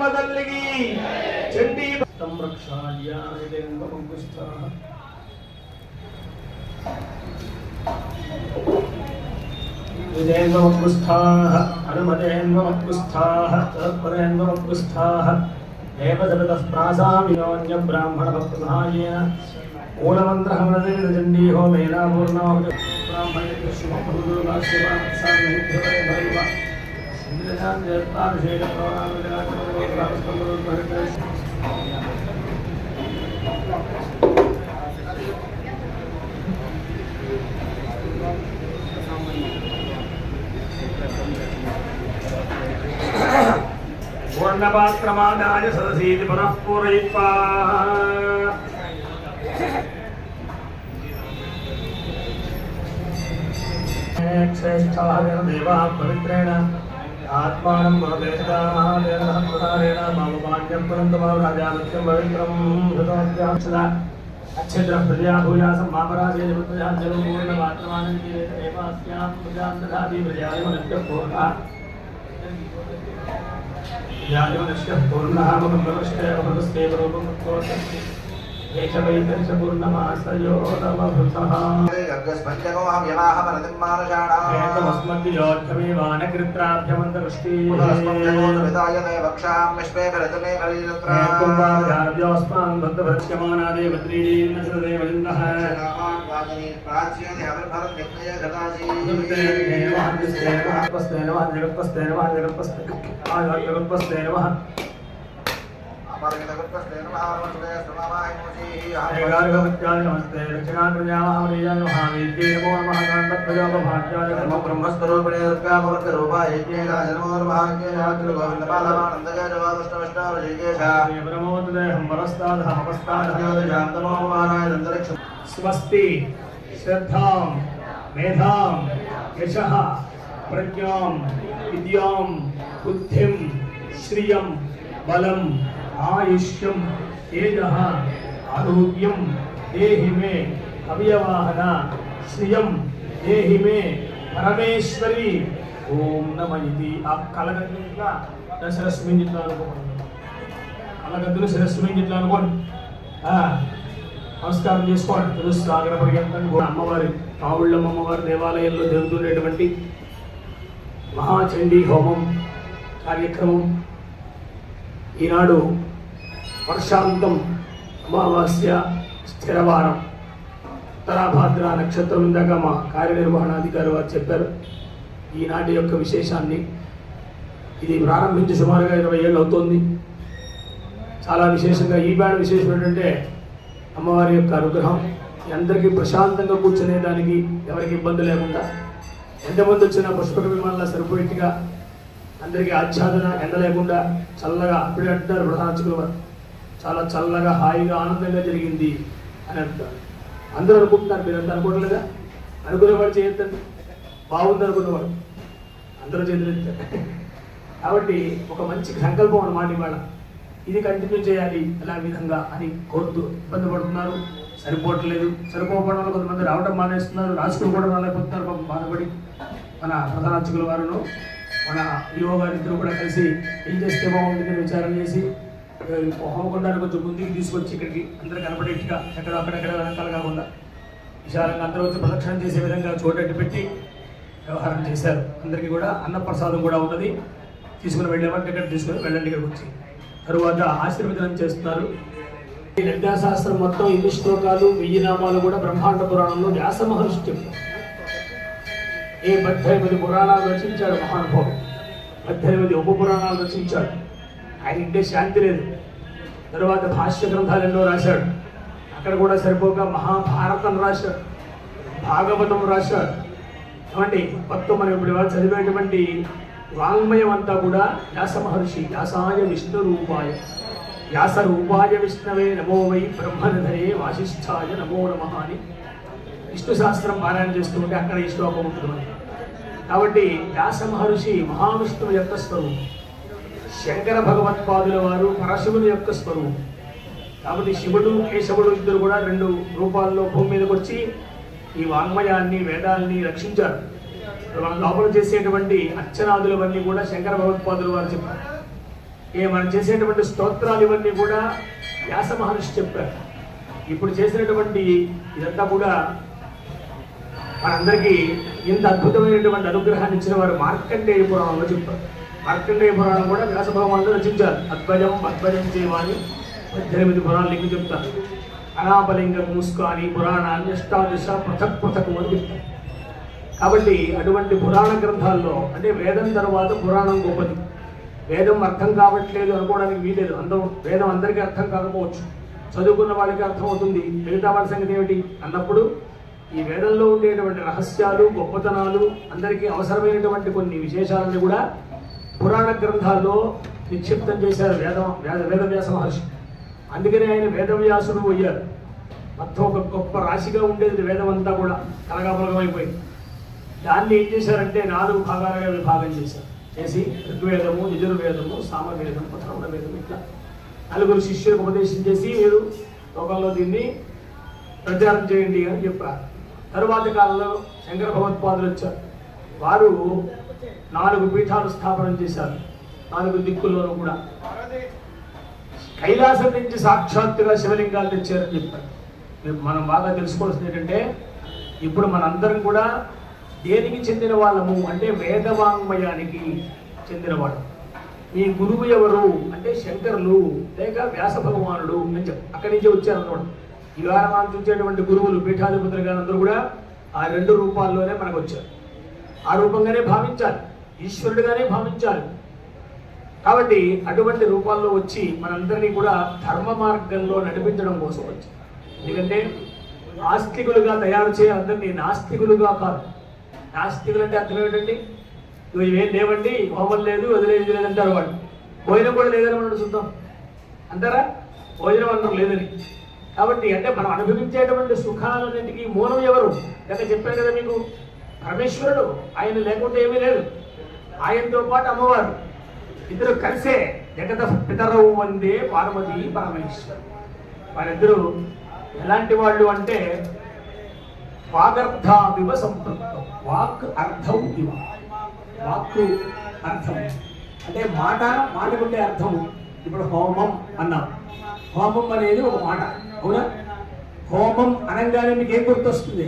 జగదంబ తల్లికి చండీ సంరక్షాయ దేవమంగుస్థాః విజయేంద్రమంగుస్థాః హనుమతేంద్రమంగుస్థాః తత్పరేంద్రమంగుస్థాః దేవజగతః ప్రాసామియోన్య బ్రాహ్మణ భక్తసహాయేన మూలమంత్రహమనదేవచండీ హోమేన పూర్ణాహుత బ్రాహ్మణేభ్యః శుభమహుదుర్గా శివాసామిభ్యవైభవ ఇంద్రజాన్ దేవతాభిషేక పూర్ణపాత్రమాదాయ సదసీతి పునః పూరయిత్వా శ్రేష్ఠాः దేవాः పవిత్రేణ ఆత్మానం మహదేవతారేణ మామపాన్యం పురంతమావ రాజాలక్ష్యం పవిత్రం హృదోద్యాక్షద అక్షద్రం ప్రజా భూయాసం మాపరాజే జగత్యాజలం పూర్ణమాత్రమానం దేవాస్యాం ప్రజాం దదాతి ప్రజాయమనస్య పూర్ణः ప్రజాయమనస్య పూర్ణः మమంగళశ్చ భగవస్తే రూపముక్తోస్తి ఏకవైకర్షపూర్ణమాసయో నమః గర్గస్పంచకోహం యమాహమరతిం మానుషాణాః ఏకమస్మద్యోధ్యమేవానకృత్రాభ్యమంతరుష్టి పునస్పంచకోదవిదాయతే వక్షాం విశ్వే భరతనే భరిత్రా ఏకుంభార్యాభ్యోస్మాన్ బద్ధభక్ష్యమానాదే వద్రీడీర్ణసురదేవలిందః వాజనీ ప్రాచ్యతే అవర్భరం నిత్య గతాజీ అమర్గతగుప్తస్తే నమః నమస్తే స్తమామాయ నమస్తే దక్షిణాగ్రజామహామరీయాయ మహావీర్యే నమో నమః కాంతప్రజాపభాగ్యాయ ధర్మ బ్రహ్మస్వరూపిణే దుర్గాపవర్త రూపాయ జ్ఞేయ నమో నమః జ్ఞేయాగ్ర గోవింద పాదమానందజయ జవాదుష్టవష్టావజేకేశ బ్రహ్మోదయం వరస్తాదః అపస్తాదః శాంతమో వారాయ నందరక్ష స్వస్తి శ్రద్ధాం మేధాం యశః ప్రజ్ఞాం విద్యాం బుద్ధిం శ్రియం బలం ఆయుష్యం తేజః ఆరోగ్యం దేహి మే అవ్యవాహన శ్రియం దేహి మే పరమేశ్వరి ఓం నమ ఇది ఆ కలగద్దుగా శిరస్సు మీద ఇట్లా అనుకోండి కలగద్దులు శిరస్సు మీద ఇట్లా అనుకోండి నమస్కారం చేసుకోండి తెలుసు సాగర పర్యంతం అమ్మవారి కావుళ్ళమ్మ అమ్మవారి దేవాలయంలో జరుగుతున్నటువంటి మహాచండీ హోమం కార్యక్రమం ఈనాడు వర్షాంతం అమావాస్య స్థిరవారం ఉత్తరాభాద్ర నక్షత్రం ఇందాక మా కార్యనిర్వహణాధికారి వారు చెప్పారు ఈనాటి యొక్క విశేషాన్ని. ఇది ప్రారంభించి సుమారుగా 20 ఏళ్ళు అవుతోంది. చాలా విశేషంగా ఈ బాణ విశేషం ఏంటంటే అమ్మవారి యొక్క అనుగ్రహం అందరికీ ప్రశాంతంగా కూర్చునేదానికి ఎవరికి ఇబ్బంది లేకుండా ఎంతమంది వచ్చినా పుష్పక విమానంలో సరిపోయేట్టుగా అందరికీ ఆచ్ఛాదన ఎండ లేకుండా చల్లగా అప్పుడే అంటారు ప్రధానర్చకులు వారు చాలా చల్లగా హాయిగా ఆనందంగా జరిగింది అని అంటారు. అందరూ అనుకుంటున్నారు, మీరు అంతా అనుకోవట్లేదా? అనుకునేవాడు చేయొద్దండి, బాగుంది అనుకున్నవాడు అందరూ చేతులెత్తారు. కాబట్టి ఒక మంచి సంకల్పం అన్నమాట ఇవాళ ఇది కంటిన్యూ చేయాలి ఎలా విధంగా అని కోరుతూ ఇబ్బంది పడుతున్నారు, సరిపోవట్లేదు. సరిపోవడం వల్ల కొంతమంది రావడం మానేస్తున్నారు, రాసుకుని కూడా రాలేకపోతున్నారు పాపం బాధపడి. మన ప్రధానార్చకుల వారును మన ఈవో గారిద్దరూ కూడా కలిసి ఏం చేస్తే బాగుంటుందని విచారం చేసి హోమకొండాన్ని కొంచెం ముందుకు తీసుకొచ్చి ఇక్కడికి అందరూ కనపడేట్టుగా ఎక్కడ అక్కడెక్కడ వెనకాల కాకుండా విశాలంగా అందరూ వచ్చి ప్రదక్షిణ చేసే విధంగా చోటట్టు పెట్టి వ్యవహారం చేశారు. అందరికీ కూడా అన్నప్రసాదం కూడా ఉన్నది, తీసుకుని వెళ్ళేవారు టికెట్ తీసుకుని వెళ్ళండి ఇక్కడికి వచ్చి. తరువాత ఆశీర్వచనం చేస్తున్నారు. ఈ విద్యాశాస్త్రం మొత్తం 8 శ్లోకాలు 1000 నామాలు కూడా బ్రహ్మాండ పురాణంలో వ్యాస మహర్షి చెప్పారు. 18 పురాణాలు రచించాడు మహానుభావుడు, 18 ఉప పురాణాలు రచించాడు. ఆయన ఇంటే శాంతి లేదు. తరువాత భాష్య గ్రంథాలు ఎన్నో రాశాడు. అక్కడ కూడా సరిపోక మహాభారతం రాశాడు, భాగవతం రాశాడు. ఏమండి మొత్తం మనం ఇప్పుడు వాళ్ళు చదివేటువంటి వాంగ్మయం అంతా కూడా వ్యాస మహర్షి. వ్యాసాయ విష్ణు రూపాయ వ్యాస రూపాయ విష్ణవే నమో వై బ్రహ్మనిధరే వాసిష్ఠాయ నమో నమః అని విష్ణు శాస్త్రం పారాయణ చేస్తూ ఉంటే అక్కడ ఈ శ్లోకం ఉంటుంది. కాబట్టి వ్యాస మహర్షి మహావిష్ణువు యొక్క స్వరూపం, శంకర భగవత్పాదుల వారు పరశివుని యొక్క స్వరూపం. కాబట్టి శివుడు కేశవుడు ఇద్దరు కూడా 2 రూపాల్లో భూమి మీదకి వచ్చి ఈ వాంగ్మయాన్ని వేదాల్ని రక్షించారు. మనం లోపల చేసేటువంటి అర్చనాదులవన్నీ కూడా శంకర భగవత్పాదుల వారు చెప్పారు. మనం చేసేటువంటి స్తోత్రాలు ఇవన్నీ కూడా వ్యాస మహర్షి చెప్పారు. ఇప్పుడు చేసినటువంటి ఇదంతా కూడా మనందరికీ ఇంత అద్భుతమైనటువంటి అనుగ్రహాన్ని ఇచ్చిన వారు మార్కండేయ పురాణంలో చెప్పారు. మార్కండేయ పురాణం కూడా వ్యాస భగవానుడు రచించారు. అద్భుతం చేయమని 18 పురాణాలు లింగి చెప్తారు. అనాపలింగ ముస్కాని పురాణాన్ని అష్టాదశ పృథక్ అని చెప్తారు. కాబట్టి అటువంటి పురాణ గ్రంథాల్లో అంటే వేదం తర్వాత పురాణం గొప్పది. వేదం అర్థం కావట్లేదు అనుకోవడానికి వీలేదు. వేదం అందరికీ అర్థం కాకపోవచ్చు, చదువుకున్న వాళ్ళకి అర్థమవుతుంది, మిగతా వాళ్ళ సంగతి ఏమిటి అన్నప్పుడు ఈ వేదంలో ఉండేటువంటి రహస్యాలు గొప్పతనాలు అందరికీ అవసరమైనటువంటి కొన్ని విశేషాలను కూడా పురాణ గ్రంథాల్లో నిక్షిప్తం చేశారు వేదవ్యాస మహర్షి. అందుకనే ఆయన వేదవ్యాసుడు అయ్యారు. మొత్తం ఒక గొప్ప రాశిగా ఉండేది వేదం అంతా కూడా కలగాపులగమైపోయింది. దాన్ని ఏం చేశారంటే 4 భాగాలుగా విభాగం చేసి ఋగ్వేదము, యజుర్వేదము, సామవేదం, అథర్వణ వేదం ఇట్లా 4 శిష్యులకు ఉపదేశం చేసి మీరు లోకంలో దీన్ని ప్రచారం చేయండి అని చెప్పారు. తరువాతి కాలంలో శంకర భగవత్పాదులు వచ్చారు. వారు 4 పీఠాలు స్థాపనం చేశారు. 4 దిక్కుల్లోనూ కూడా కైలాసం నుంచి సాక్షాత్తుగా శివలింగాలు తెచ్చారని చెప్పారు. మనం బాగా తెలుసుకోవాల్సింది ఏంటంటే ఇప్పుడు మనందరం కూడా దేనికి చెందిన వాళ్ళము అంటే వేదవాంగ్మయానికి చెందినవాడు. మీ గురువు ఎవరు అంటే శంకరులు లేక వ్యాస భగవానుడు అని చెప్పి అక్కడి నుంచే వచ్చారన్నమాట. ఈ వారం మనం చూసేటువంటి గురువులు పీఠాధిపతులు కానీ అందరూ కూడా ఆ 2 రూపాల్లోనే మనకు వచ్చారు. ఆ రూపంగానే భావించాలి, ఈశ్వరుడుగానే భావించాలి. కాబట్టి అటువంటి రూపాల్లో వచ్చి మనందరినీ కూడా ధర్మ మార్గంలో నడిపించడం కోసం వచ్చారు. ఎందుకంటే ఆస్తికులుగా తయారు చేయాలందరినీ నాస్తికులుగా కాదు. నాస్తికులు అంటే అర్థం ఏంటండి? ఇవేం లేవండి, హోమం లేదు, వదిలేదు లేదంటారు వాళ్ళు. భోజనం కూడా లేదని మనం చూద్దాం అంటారా? భోజనం అన్నం లేదని. కాబట్టి అంటే మనం అనుభవించేటువంటి సుఖాలన్నింటికీ మూలం ఎవరు? గత చెప్పాను కదా మీకు, పరమేశ్వరుడు. ఆయన లేకుంటే ఏమీ లేదు. ఆయనతో పాటు అమ్మవారు ఇద్దరు కలిసే జగత పితరవు వందే పార్వతి పరమేశ్వరు. వారిద్దరూ ఎలాంటి వాళ్ళు అంటే వాగర్థావివ సంపృక్తం. వాక్ అర్థం ఇవ. వాక్కు అర్థం అంటే మాటకుండే అర్థం. ఇప్పుడు హోమం అన్నాం. హోమం అనేది ఒక మాట, అవునా? హోమం అనగానే మీకు ఏం గుర్తొస్తుంది?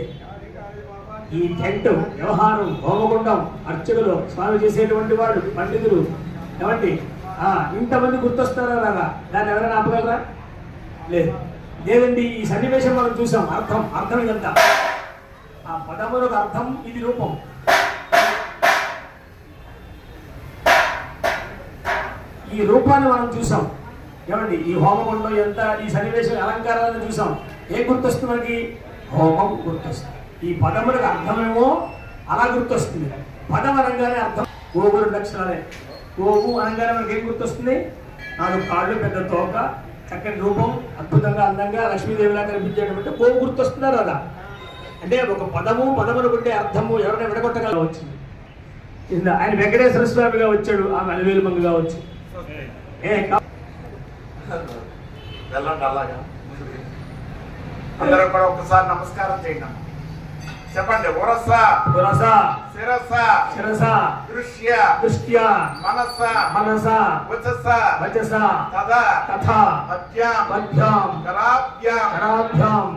ఈ టెంట్ వ్యవహారం, హోమగుండం, అర్చకులు, స్వామి చేసేటువంటి వాళ్ళు, పండితులు, ఏమండి ఇంతమంది గుర్తొస్తారా రాదా? దాన్ని ఎవరైనా ఆపగలరా? లేదండి. ఈ సన్నివేశం మనం చూసాం. అర్థం ఇదంతా. ఆ పదములకు అర్థం, ఇది రూపం. ఈ రూపాన్ని మనం చూసాం. ఏమండి ఈ హోమగుండం ఎంత, ఈ సన్నివేశం అలంకారాలను చూసాం. ఏం గుర్తొస్తుంది మనకి? హోమం గుర్తొస్తుంది. ఈ పదములకు అర్థమేమో అలా గుర్తొస్తుంది. పదం అనగానే అర్థం. గోవు 2 అక్షరాలే. గోవు అనగానే మనకి ఏం గుర్తొస్తుంది? 4 కాళ్ళు, పెద్ద తోక, చక్కని రూపం, అద్భుతంగా అందంగా లక్ష్మీదేవిలా కనిపించేటువంటి గోవు గుర్తొస్తున్నారు కదా. అంటే ఒక పదమును ఉండే అర్థము ఎవరైనా విడగొట్టగల వచ్చింది. ఆయన వెంకటేశ్వర స్వామిగా వచ్చాడు, ఆమె అలివేలు మంగగా వచ్చి అందరూ కూడా ఒకసారి నమస్కారం చేయండి. చెప్పండి. ఉరస శిరస దృశ్య మనస వచస తథా మధ్యాం కరాభ్యాం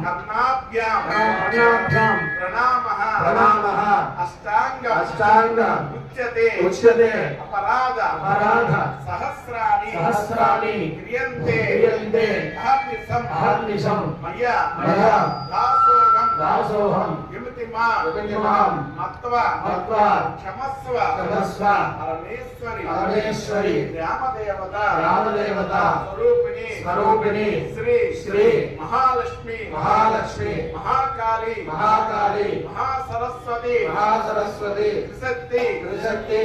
కర్ణాభ్యాం ప్రణామః అష్టాంగ ఉచ్యతే అపరాధ సహస్రాణి క్రియంతే అహర్నిశం మయ్యా దాసోహం విమతిమాం మత్వా క్షమస్వ పరమేశ్వరి రామదేవత స్వరూపిణి శ్రీ మహాలక్ష్మి మహాకాళి మహాసరస్వతి త్రిశక్తి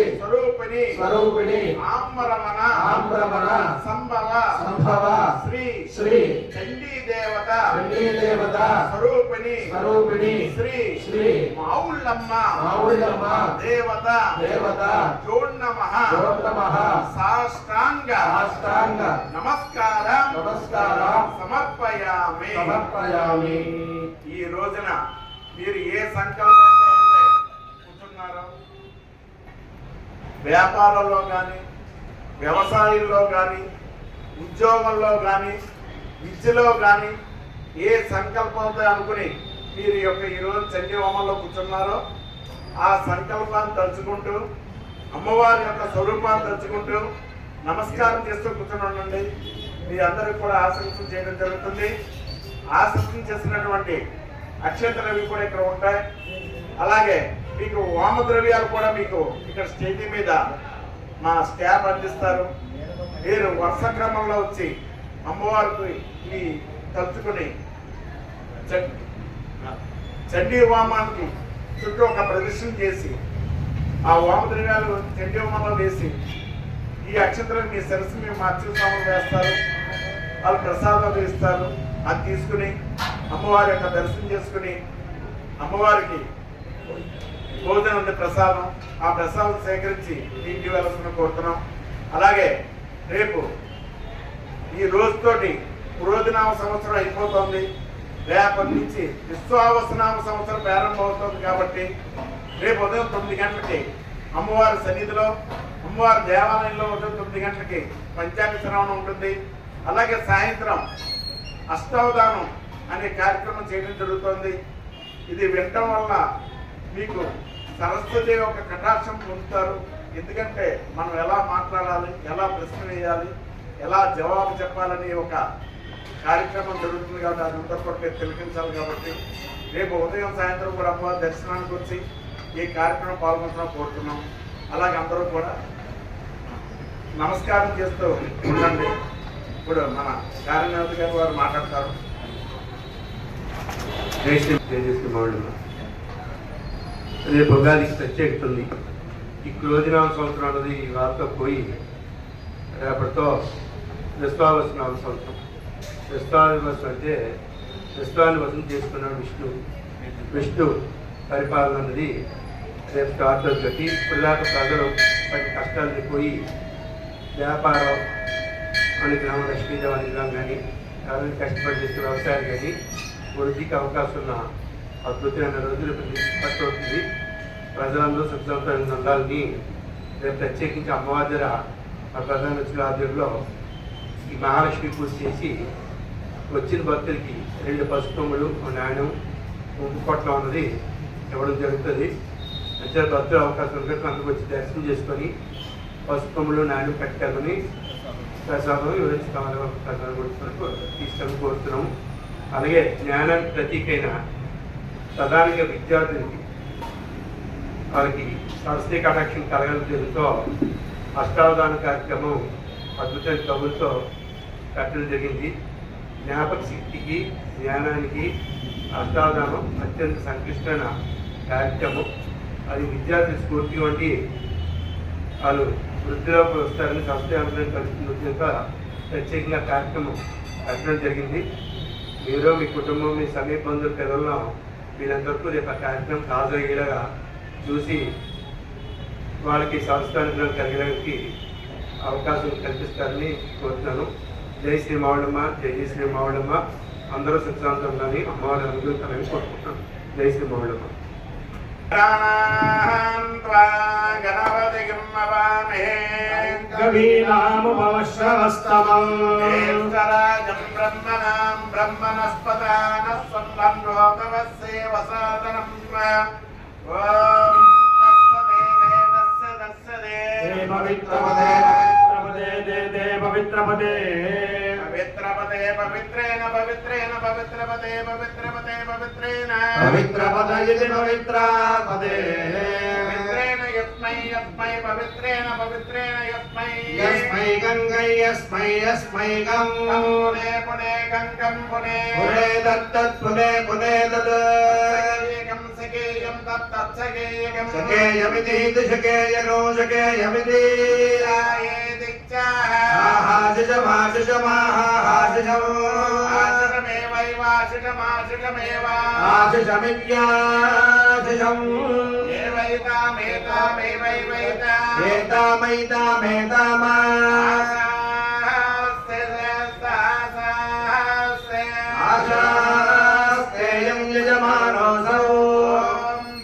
స్వరూపిణి ఆమ్రమణ సంభవ శ్రీ చండీ దేవత స్వరూపిణి శ్రీ మావుళ్ళమ్మ దేవత జోన్నమః సాష్టాంగ నమస్కారం సమర్పయామి. ఈ రోజున మీరు ఏ సంకల్పంతో కూర్చున్నారో, వ్యాపారంలో కానీ, వ్యవసాయంలో కానీ, ఉద్యోగంలో కానీ, విద్యలో కానీ ఏ సంకల్పంతో అనుకుని మీరు ఈరోజు చండీ హోమంలో కూర్చున్నారో ఆ సంకల్పాన్ని తలుచుకుంటూ, అమ్మవారి యొక్క స్వరూపాన్ని తలుచుకుంటూ నమస్కారం చేస్తూ కూర్చొని ఉండండి. మీ అందరికి కూడా ఆశీస్సులు చేయడం జరుగుతుంది. ఆశీస్సులు చేసినటువంటి అక్షంతలు కూడా ఇక్కడ ఉంటాయి. అలాగే మీకు వామ ద్రవ్యాలు కూడా మీకు ఇక్కడ స్టేజీ మీద మా స్టాఫ్ అందిస్తారు. మీరు వరుస క్రమంలో వచ్చి అమ్మవారికి ఈ తలుచుకుని చండీ హోమానికి చుట్టూ ఒక ప్రదర్శన చేసి ఆ వామ ద్రవ్యాలు చండీ హోమంలో వేసి ఈ అక్షంతలను మీ శిరస్సు మీ అర్చన స్వాములు వేస్తారు. వాళ్ళు ప్రసాదాలు ఇస్తారు. అది తీసుకుని అమ్మవారి యొక్క దర్శనం చేసుకుని అమ్మవారికి భోజనం ఉంది ప్రసాదం. ఆ ప్రసాదం సేకరించి ఇంటికి వెళ్ళాల్సిన కోరుతున్నాం. అలాగే రేపు ఈ రోజుతోటి పురోధినామ సంవత్సరం అయిపోతుంది. రేపటి నుంచి విశ్వావసనామ సంవత్సరం ప్రారంభమవుతుంది. కాబట్టి రేపు ఉదయం 9 గంటలకి అమ్మవారి సన్నిధిలో, అమ్మవారి దేవాలయంలో ఉదయం 9 గంటలకి పంచాంగ శ్రవణం ఉంటుంది. అలాగే సాయంత్రం అష్టావధానం అనే కార్యక్రమం చేయడం జరుగుతుంది. ఇది వినటం వల్ల మీకు సరస్వతి యొక్క కటాక్షం పొందుతారు. ఎందుకంటే మనం ఎలా మాట్లాడాలి, ఎలా ప్రశ్న వేయాలి, ఎలా జవాబు చెప్పాలని ఒక కార్యక్రమం జరుగుతుంది. కాబట్టి అదంతా కూడా మీరు తిలకించాలి. కాబట్టి రేపు ఉదయం సాయంత్రం కూడా అమ్మవారి దర్శనానికి వచ్చి ఈ కార్యక్రమం పాల్గొనడం కోరుతున్నాం. అలాగే అందరూ కూడా నమస్కారం చేస్తూ ఉండండి. ఇప్పుడు మన కార్యనిర్వాహక గారు వారు మాట్లాడతారు. రేపు ఉగాదికి ప్రత్యేకత ఉంది. ఈ క్రోధినామ సంవత్సరం అన్నది ఈ వార్త పోయి రేపటితో విశ్వావసనామ సంవత్సరం. విశ్వావసం అంటే విశ్వాన్ని వసం చేసుకున్నాడు విష్ణు పరిపాలన అన్నది రేపు స్టార్ట్ అవుతుంది. ఇప్పటిదాకా ప్రజలు పది కష్టాలని పోయి వ్యాపారం అనుగ్రహం, లక్ష్మీదేవి అనుగ్రహం కానీ, ఎవరైనా కష్టపడి చేసే వ్యవసాయం కానీ వృద్ధికి అవకాశం ఉన్న అద్భుతమైన రోజులు పట్టుతుంది. ప్రజలందరూ సుఖసంతోషంగా ఉండాలని రేపు ప్రత్యేకించి అమ్మవారి దగ్గర ఆ ప్రధాన వచ్చిన ఆధ్వర్యంలో ఈ మహాలక్ష్మి పూజ చేసి వచ్చిన భక్తులకి 2 పసుపుములు, నాణ్యం, కొట్టడం అన్నది ఇవ్వడం జరుగుతుంది. అంటే భక్తులు అవకాశం ఉన్నట్టు అందరూ వచ్చి దర్శనం చేసుకొని పసుపుములు, నాణ్యం కట్టాలని ప్రసాదం వివరించుకోవాలి. ప్రసాదం కొట్టుకొని తీసుకొని కోరుతున్నాము. అలాగే జ్ఞానానికి ప్రతీకైన ప్రధానంగా విద్యార్థులకి వాళ్ళకి సరస్వతి కటాక్షం కలగడంతో అష్టావధాన కార్యక్రమం అద్భుతమైన కబులతో కట్టడం జరిగింది. జ్ఞాపక శక్తికి, జ్ఞానానికి అష్టావధానం అత్యంత సంక్లిష్టమైన కార్యక్రమం. అది విద్యార్థుల స్ఫూర్తి వంటి వాళ్ళు వృద్ధిలోకి వస్తారని సంస్థానం కలుగుతున్న ప్రత్యేకంగా కార్యక్రమం కట్టడం జరిగింది. మీరు మీ కుటుంబం, మీ సమీప బంధువుల పిల్లలను వీళ్ళందరికీ రేపు ఆ కార్యక్రమం హాజరయ్యేలాగా చూసి వాళ్ళకి సంస్థానం కలిగడానికి అవకాశం కల్పిస్తారని కోరుతున్నాను. జై శ్రీ మావళమ్మ, జై శ్రీ మావళమ్మ. అందరూ సుఖశాంతంగాని అమ్మవారి అనుగ్రహాన్ని కోరుకుంటున్నాను. జై శ్రీ మావళమ్మ. పవిత్రేణ పవిత్రేణ పవిత్రపదే పవిత్రపదే పవిత్రేణ పవిత్రపదయతి పవిత్రాపదే పవిత్రేణ యస్మై యస్మై పవిత్రేణ పవిత్రేణ యస్మై యస్మై గంగై యస్మై యస్మై గం పునే పునే గంగం పునే పునే దత్తత్ పునే పునే దత్ సకేయం సకేయం తత్తత్ సకేయం సకేయమితి దిశకేయనో సకేయమితి ఆయేదిచ్ఛా ఆశిషమాశిషమాహాశిషం ఆశిషమేవైవాశిషమాశిషమేవ ఆశిషమిత్యాశిషం ఏవైతామేతామేవైవైతా ఏతామైతామేతామా ఆశాస్తేయం యజమానోऽసౌ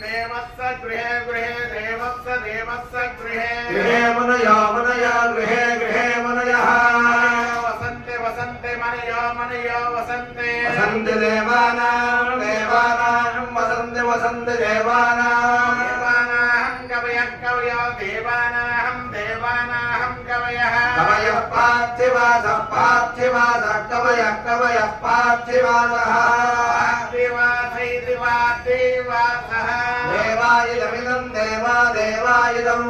దేవస్య గృహే గృహే దేవస్య దేవస్య గృహే గృహే మునయో మునయో గృహే గృహే वसन्ति देवानां देवानां वसन्ति वसन्ति देवानां कवयः कवयो देवानां देवानां कवयः कवयः पार्थिवासः पार्थिवासः कवयः कवयः पार्थिवासः देवासः देवायुधमिदं देवादेवायुधं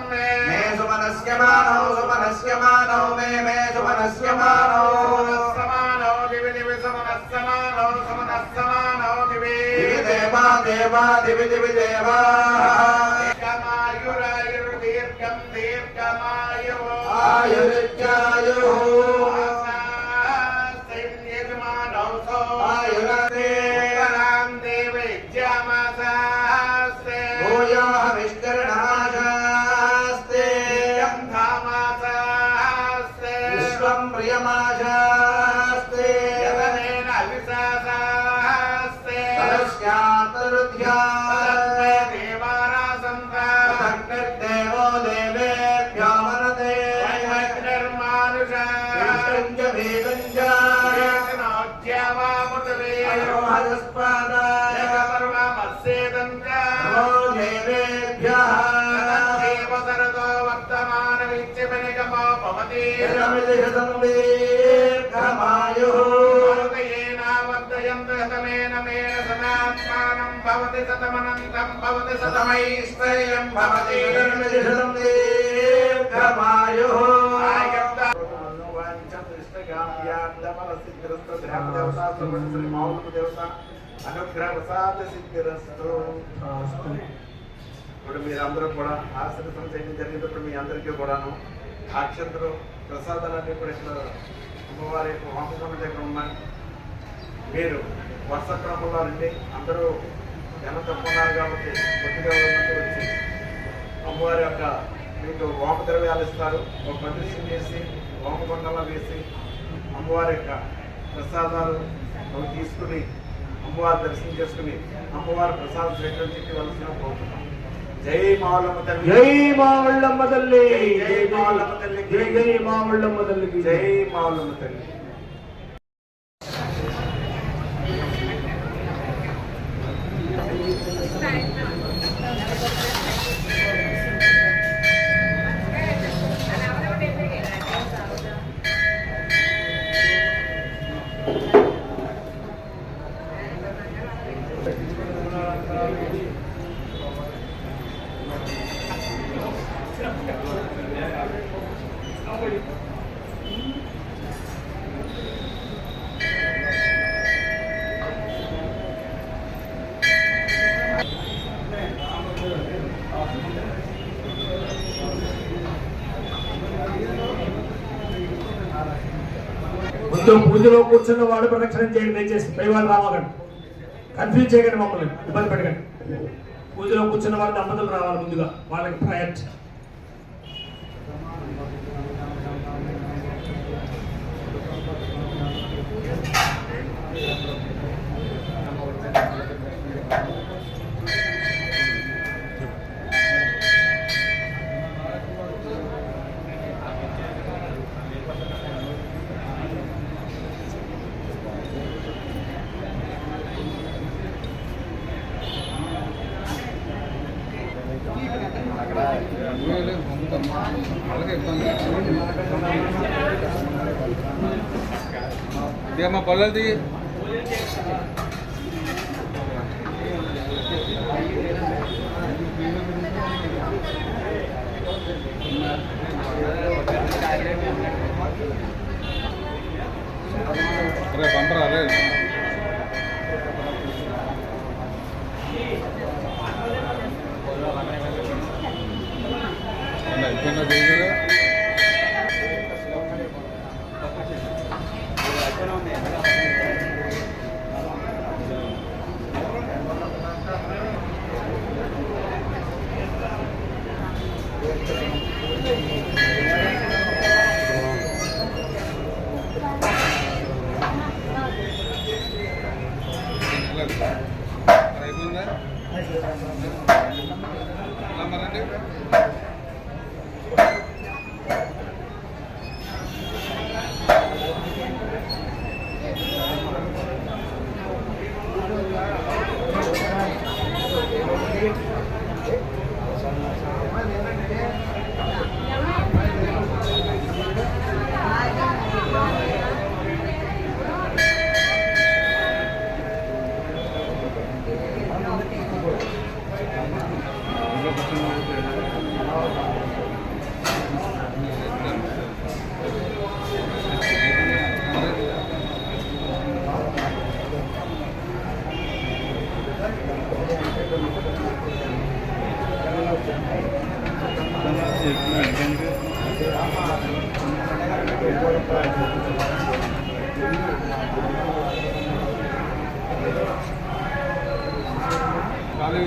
मे सुमनस्यमानौ सुमनस्यमानौ मे सुमनस्यमानौ समानो दिवि दिवि समनस्समानो समनस्समानो दिवि देवा देवा दिवि दिवि देवा दीर्घं दीर्घमायुः आयुर्जायुः यजमानौ सो आयुरते राम देवैज्यामासास्ते भूयाः विष्कर्णाशास्ते धामासास्ते विश्वं प्रियमाशास्ते यतनेन अविसासास्ते तस्यातरुध्या देवारासन्ता देवेभ्यो मनते निर्मानुषा विष्णुञ्च वेदञ्च नोज्यावामुतवे हरस्पादाय पर्वमस्येदञ्च नमो देवेभ्यः देव सरतो वर्तमानविच्यपनिगमो भवति दीर्घमायुः वर्धयेनावर्धयन्त शतमेन मेन सदात्मानं भवति शतमनन्तं भवति शतमैश्वर्यं भवति दीर्घमायुः ఇప్పుడు మీరందరూ కూడా ఆశీర్వదం చేయడం జరిగినప్పుడు మీ అందరికీ కూడాను అక్షంతలు ప్రసాదాలన్నీ కూడా ఇక్కడ అమ్మవారి యొక్క హోమం దగ్గర ఉన్నాయి. మీరు వర్ష క్రమంలో రండి. అందరూ జన తప్పున్నారు కాబట్టి కొద్దిగా ఉన్నట్టు వచ్చి అమ్మవారి యొక్క మీకు హోమ ద్రవ్యాలు ఇస్తారు. ఒక ప్రదర్శన చేసి హోమగుండంలో వేసి అమ్మవారి యొక్క ప్రసాదాలు అవి తీసుకుని అమ్మవారి దర్శనం చేసుకుని అమ్మవారి ప్రసాదం స్వీకరించవలసిన కోరుతున్నాం. జై మావులమ్మ తల్లి, జై మావుళ్ళమ్మ తల్లి, జై మావులమ్మ తల్లి, జై మావుళ్ళమ్మ తల్లికి జై మావులమ్మ తల్లి. ముందు పూజలో కూర్చున్న వాడు ప్రదక్షిణం చేయండి. దయచేసి పై వాళ్ళు రావాలండి, కన్ఫ్యూజ్ చేయకండి, మమ్మల్ని ఇబ్బంది పెట్టకండి. పూజలో కూర్చున్న వాళ్ళు దంపతులు రావాలి ముందుగా, వాళ్ళకి ప్రయత్నం. మా పొలాలది పంపరా ఖాళీ